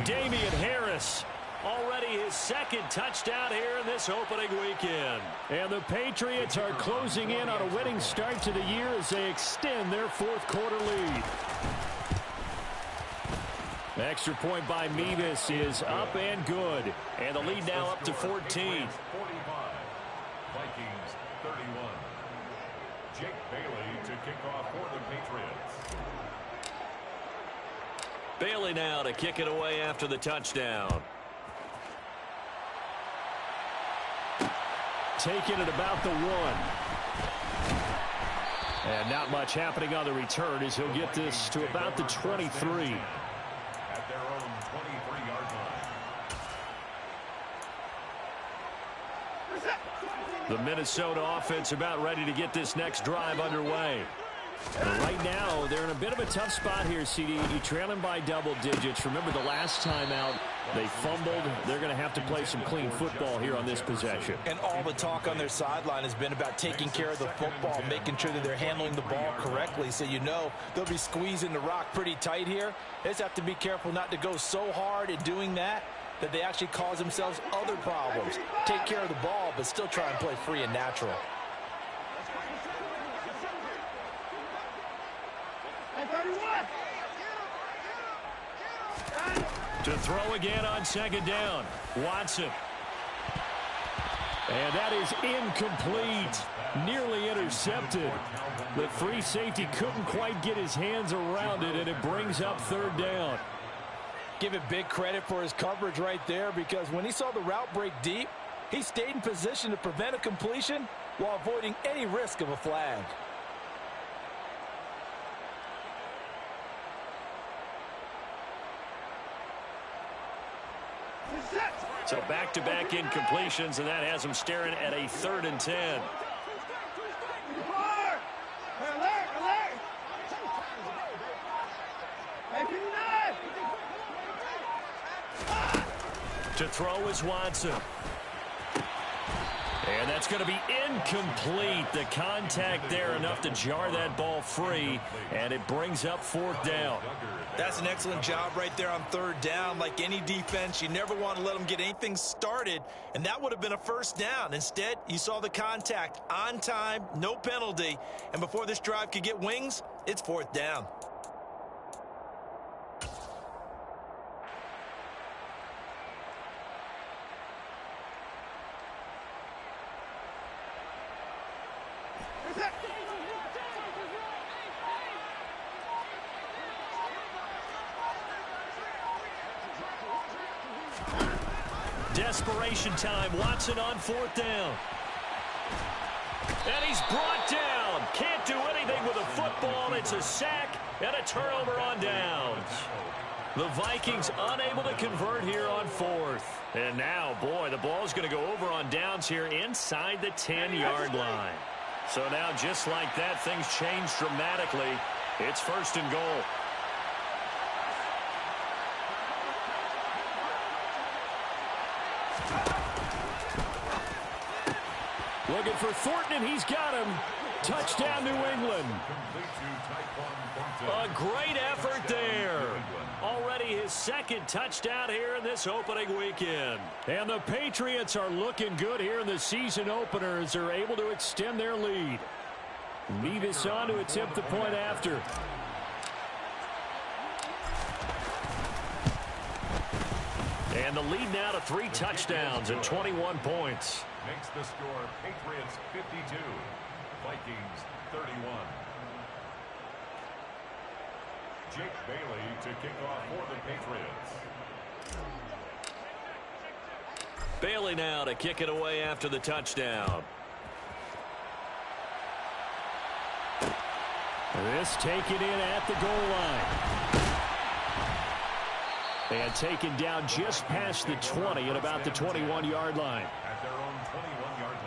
Speaker 5: Damian Harris. Already his 2nd touchdown here in this opening weekend.
Speaker 8: And the Patriots are closing in on a winning start to the year as they extend their 4th quarter lead. Extra point by Mevis is up and good. And the lead now up to 14.
Speaker 6: 45. Vikings 31. Jake Bailey to kick off for the Patriots.
Speaker 5: Bailey now to kick it away after the touchdown.
Speaker 8: Taken at about the 1. And not much happening on the return as he'll get this to about the 23.
Speaker 6: At
Speaker 5: The Minnesota offense about ready to get this next drive underway.
Speaker 8: Right now, they're in a bit of a tough spot here, CD. You trail them by double digits. Remember the last time out, they fumbled. They're going to have to play some clean football here on this possession.
Speaker 7: And all the talk on their sideline has been about taking care of the football, making sure that they're handling the ball correctly. So you know they'll be squeezing the rock pretty tight here. They just have to be careful not to go so hard in doing that they actually cause themselves other problems. Take care of the ball, but still try and play free and natural.
Speaker 5: To throw again on second down. Watson. And that is incomplete. Nearly intercepted. The free safety couldn't quite get his hands around it, and it brings up third down.
Speaker 7: Give it big credit for his coverage right there, because when he saw the route break deep, he stayed in position to prevent a completion while avoiding any risk of a flag.
Speaker 5: So back-to-back incompletions, and that has him staring at a 3rd and 10. To throw is Watson. And that's going to be incomplete. The contact there enough to jar that ball free, and it brings up 4th down.
Speaker 7: That's an excellent job right there on 3rd down. Like any defense, you never want to let them get anything started, and that would have been a 1st down. Instead, you saw the contact on time, no penalty, and before this drive could get wings, it's 4th down.
Speaker 5: Desperation time. Watson on 4th down. And he's brought down. Can't do anything with a football. It's a sack and a turnover on downs. The Vikings unable to convert here on 4th. And now, boy, the ball's going to go over on downs here inside the 10-yard line. So now, just like that, things change dramatically. It's 1st and goal.
Speaker 8: Looking for Thornton, and he's got him. Touchdown, New England.
Speaker 5: A great effort there. Already his 2nd touchdown here in this opening weekend.
Speaker 8: And the Patriots are looking good here in the season opener as they're able to extend their lead. Nevis on to attempt the point after.
Speaker 5: And the lead now to 3 touchdowns and 21 points.
Speaker 6: Makes the score Patriots 52, Vikings 31. Jake Bailey to kick off for the Patriots.
Speaker 5: Bailey now to kick it away after the touchdown.
Speaker 8: This taken in at the goal line. And taken down just past the 20 at about the 21-yard line.
Speaker 6: At their own 21-yard line.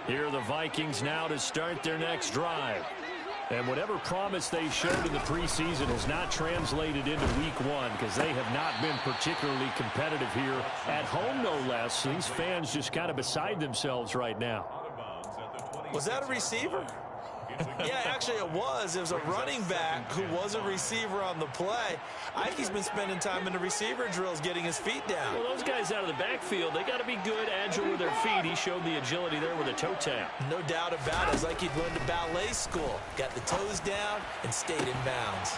Speaker 5: Here are the Vikings now to start their next drive. And whatever promise they showed in the preseason has not translated into week 1 because they have not been particularly competitive here at home, no less. These fans just kind of beside themselves right now.
Speaker 7: Was that a receiver? Yeah, actually it was. It was a running back who was a receiver on the play. I think he's been spending time in the receiver drills getting his feet down.
Speaker 5: Well, those guys out of the backfield, they got to be good, agile with their feet. He showed the agility there with a toe tap.
Speaker 7: No doubt about it. It's like he'd learned to ballet school. Got the toes down and stayed in bounds.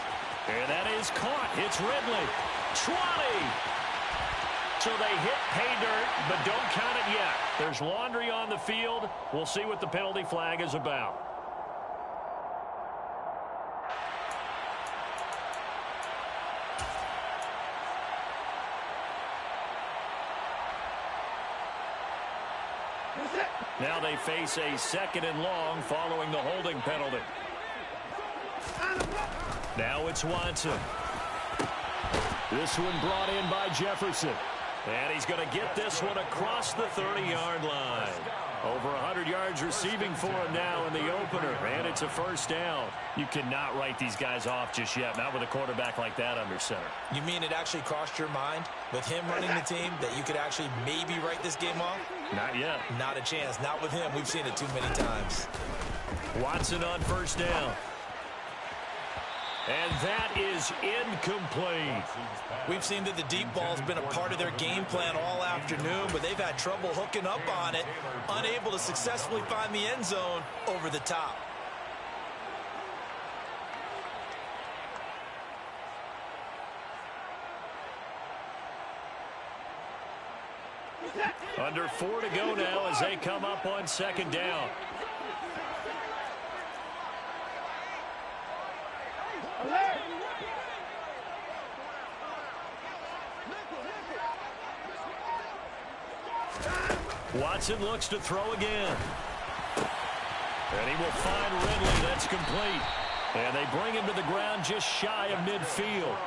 Speaker 5: And that is caught. It's Ridley. 20. So they hit pay dirt, but don't count it yet. There's laundry on the field. We'll see what the penalty flag is about. Now they face a 2nd and long following the holding penalty. Now it's Watson. This one brought in by Jefferson. And he's going to get this one across the 30-yard line. Over 100 yards receiving for him now in the opener. And it's a first down.
Speaker 8: You cannot write these guys off just yet, not with a quarterback like that under center.
Speaker 7: You mean it actually crossed your mind with him running the team that you could actually maybe write this game off?
Speaker 8: Not yet.
Speaker 7: Not a chance. Not with him. We've seen it too many times.
Speaker 5: Watson on first down. And that is incomplete.
Speaker 7: We've seen that the deep ball's been a part of their game plan all afternoon, but they've had trouble hooking up on it, unable to successfully find the end zone over the top.
Speaker 5: Under 4 to go now as they come up on 2nd down. Watson looks to throw again. And he will find Ridley. That's complete. And they bring him to the ground just shy of midfield.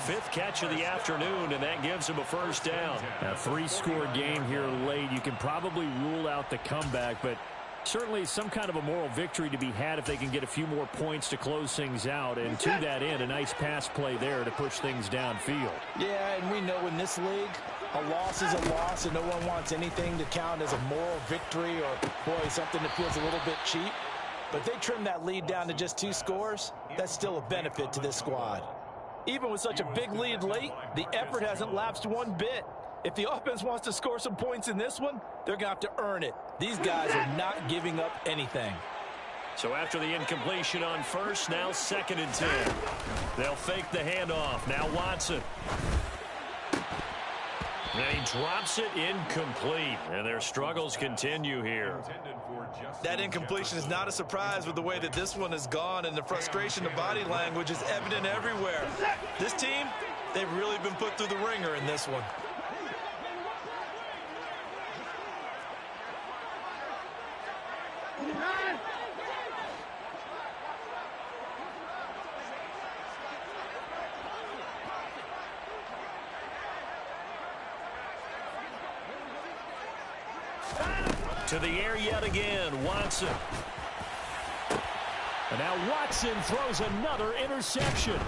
Speaker 5: 5th catch of the afternoon, and that gives him a first down.
Speaker 8: A 3-score game here late. You can probably rule out the comeback, but certainly some kind of a moral victory to be had if they can get a few more points to close things out. And to that end, a nice pass play there to push things downfield.
Speaker 7: Yeah, and we know in this league, a loss is a loss, and no one wants anything to count as a moral victory or, boy, something that feels a little bit cheap. But they trim that lead down to just 2 scores. That's still a benefit to this squad. Even with such a big lead late, the effort hasn't lapsed one bit. If the offense wants to score some points in this one, they're going to have to earn it. These guys are not giving up anything.
Speaker 5: So after the incompletion on first, now 2nd and 10. They'll fake the handoff. Now Watson. And he drops it incomplete. And their struggles continue here.
Speaker 7: That incompletion is not a surprise with the way that this one has gone, and the frustration of body language is evident everywhere. This team, they've really been put through the ringer in this one.
Speaker 5: To the air yet again, Watson.
Speaker 8: And now Watson throws another interception.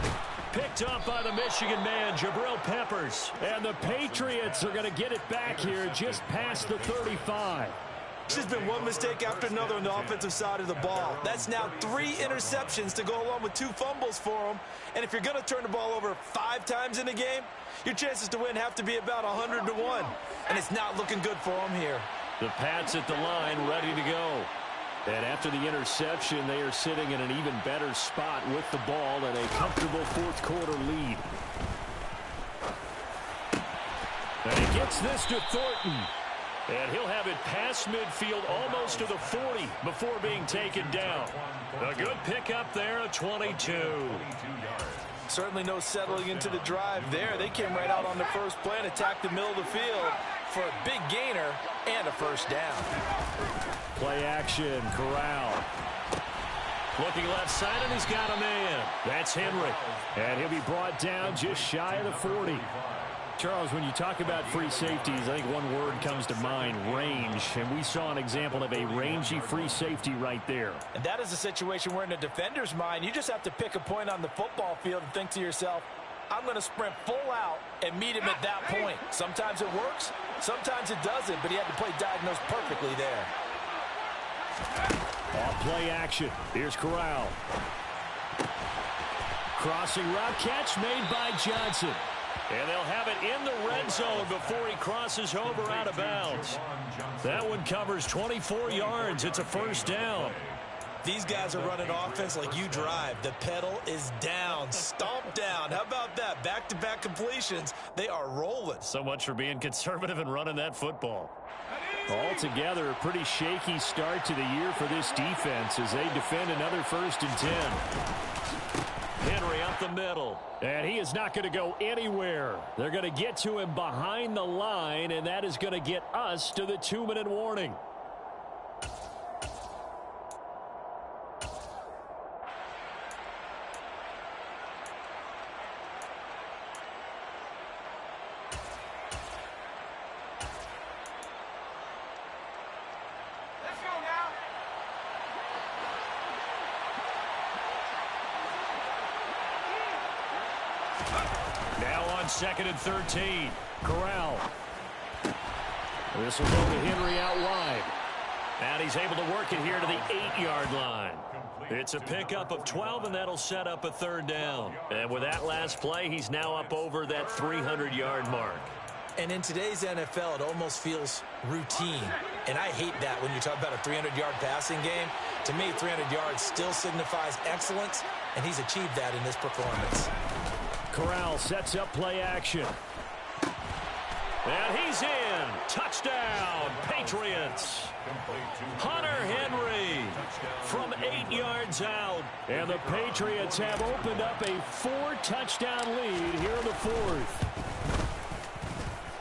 Speaker 5: Picked up by the Michigan man, Jabril Peppers.
Speaker 8: And the Patriots are going to get it back here just past the 35.
Speaker 7: There's been one mistake after another on the offensive side of the ball. That's now 3 interceptions to go along with 2 fumbles for them. And if you're going to turn the ball over 5 times in a game, your chances to win have to be about 100 to 1. And it's not looking good for them here.
Speaker 5: The Pats at the line, ready to go.
Speaker 8: And after the interception, they are sitting in an even better spot with the ball and a comfortable 4th quarter lead.
Speaker 5: And he gets this to Thornton. And he'll have it past midfield almost to the 40 before being taken down. A good pickup there, a 22.
Speaker 7: Certainly no settling into the drive there. They came right out on the first play and attacked the middle of the field for a big gainer and a first down.
Speaker 8: Play action, Corral.
Speaker 5: Looking left side, and he's got a man. That's Henry.
Speaker 8: And he'll be brought down just shy of the 40. Charles, when you talk about free safeties, I think one word comes to mind, range. And we saw an example of a rangy free safety right there.
Speaker 7: And that is a situation where in a defender's mind, you just have to pick a point on the football field and think to yourself, I'm going to sprint full out and meet him at that point. Sometimes it works, sometimes it doesn't, but he had to play diagnosed perfectly there.
Speaker 8: Off play action. Here's Corral. Crossing route catch made by Johnson.
Speaker 5: And they'll have it in the red zone before he crosses over out of bounds. That one covers 24 yards. It's a first down.
Speaker 7: These guys are running offense like you drive. The pedal is down, stomp down. How about that? Back-to-back completions. They are rolling.
Speaker 5: So much for being conservative and running that football.
Speaker 8: Altogether, a pretty shaky start to the year for this defense as they defend another 1st and 10.
Speaker 5: Henry up the middle.
Speaker 8: And he is not going to go anywhere. They're going to get to him behind the line, and that is going to get us to the 2-minute warning.
Speaker 5: Now on 2nd and 13.
Speaker 8: Corral. This will go to Henry out wide.
Speaker 5: And he's able to work it here to the 8-yard line. It's a pickup of 12, and that'll set up a 3rd down. And with that last play, he's now up over that 300-yard mark.
Speaker 7: And in today's NFL, it almost feels routine. And I hate that when you talk about a 300-yard passing game. To me, 300 yards still signifies excellence, and he's achieved that in this performance.
Speaker 8: Corral sets up play action.
Speaker 5: And he's in. Touchdown, Patriots. Hunter Henry from 8 yards out.
Speaker 8: And the Patriots have opened up a 4-touchdown lead here in the 4th.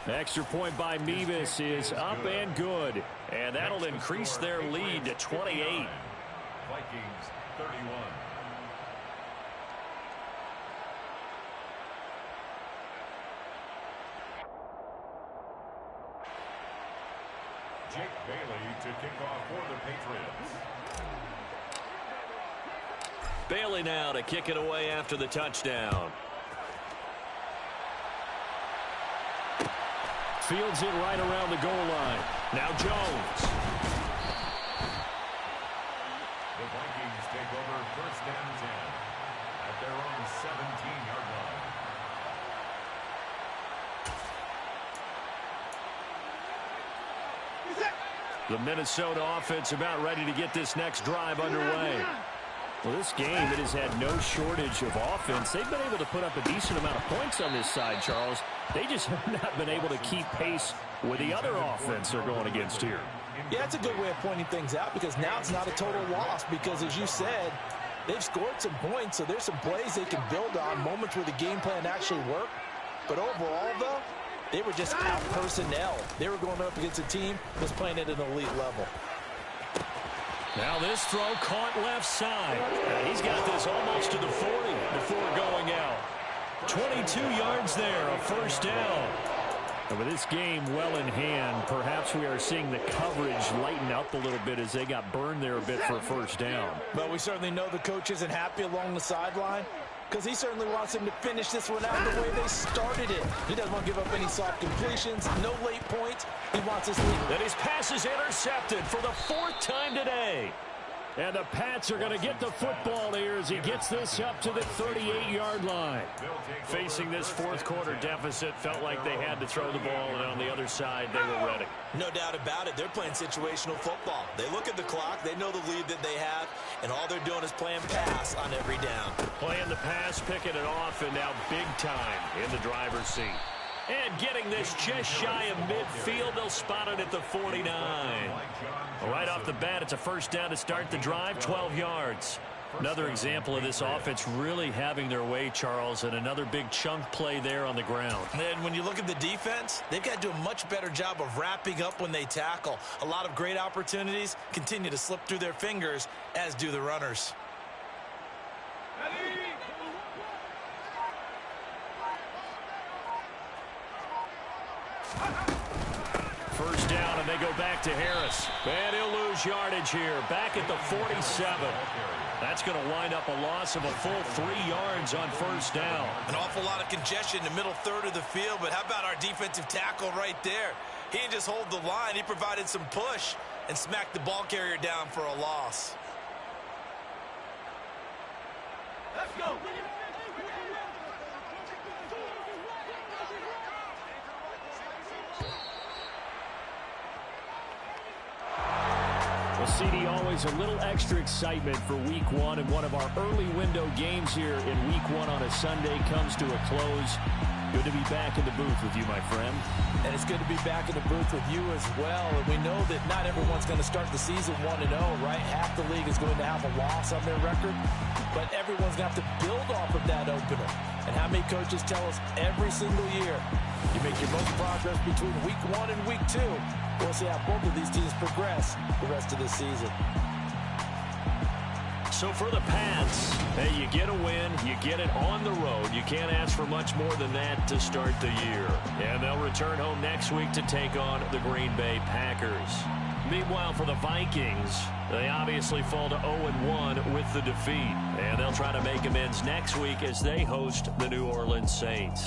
Speaker 8: Extra point by Mevis is up and good.
Speaker 5: And that'll increase their lead to 28.
Speaker 6: Vikings 31. Jake Bailey to kick off for the Patriots.
Speaker 5: Bailey now to kick it away after the touchdown.
Speaker 8: Fields it right around the goal line.
Speaker 5: Now Jones.
Speaker 6: The Vikings take over 1st and 10 at their own 17-yard line.
Speaker 5: The Minnesota offense about ready to get this next drive underway.
Speaker 8: Well, this game, it has had no shortage of offense. They've been able to put up a decent amount of points on this side, Charles. They just have not been able to keep pace with the other offense they're going against here.
Speaker 7: Yeah, that's a good way of pointing things out because now it's not a total loss because, as you said, they've scored some points, so there's some plays they can build on, moments where the game plan actually worked. But overall, though, they were just out personnel. They were going up against a team that's playing at an elite level.
Speaker 5: Now this throw caught left side. He's got this almost to the 40 before going out. 22 yards there, a 1st down.
Speaker 8: And with this game well in hand, perhaps we are seeing the coverage lighten up a little bit as they got burned there a bit for a 1st down.
Speaker 7: But we certainly know the coach isn't happy along the sideline because he certainly wants them to finish this one out the way they started it. He doesn't want to give up any soft completions, no late points. He wants his lead.
Speaker 5: And his pass is intercepted for the 4th time today.
Speaker 8: And the Pats are going to get the football here as he gets this up to the 38-yard line.
Speaker 5: Facing this 4th quarter deficit, felt like they had to throw the ball, and on the other side, they were ready.
Speaker 7: No doubt about it. They're playing situational football. They look at the clock, they know the lead that they have, and all they're doing is playing pass on every down.
Speaker 5: Playing the pass, picking it off, and now big time in the driver's seat. And getting this just shy of midfield, they'll spot it at the 49. Right off the bat, it's a 1st down to start the drive, 12 yards. Another example of this offense really having their way, Charles, and another big chunk play there on the ground.
Speaker 7: And when you look at the defense, they've got to do a much better job of wrapping up when they tackle. A lot of great opportunities continue to slip through their fingers, as do the runners.
Speaker 5: First down, and they go back to Harris. And he'll lose yardage here, back at the 47. That's going to wind up a loss of a full 3 yards on 1st down.
Speaker 7: An awful lot of congestion in the middle 3rd of the field, but how about our defensive tackle right there? He didn't just hold the line, he provided some push and smacked the ball carrier down for a loss. Let's go.
Speaker 8: Well, CD, always a little extra excitement for Week 1, and one of our early window games here in Week 1 on a Sunday comes to a close. Good to be back in the booth with you, my friend.
Speaker 7: And it's good to be back in the booth with you as well. And we know that not everyone's going to start the season 1-0, right? Half the league is going to have a loss on their record. But everyone's going to have to build off of that opener. And how many coaches tell us every single year, you make your most progress between Week 1 and Week 2. We'll see how both of these teams progress the rest of the season.
Speaker 5: So for the Pats, hey, you get a win, you get it on the road. You can't ask for much more than that to start the year. And they'll return home next week to take on the Green Bay Packers. Meanwhile, for the Vikings, they obviously fall to 0-1 with the defeat. And they'll try to make amends next week as they host the New Orleans Saints.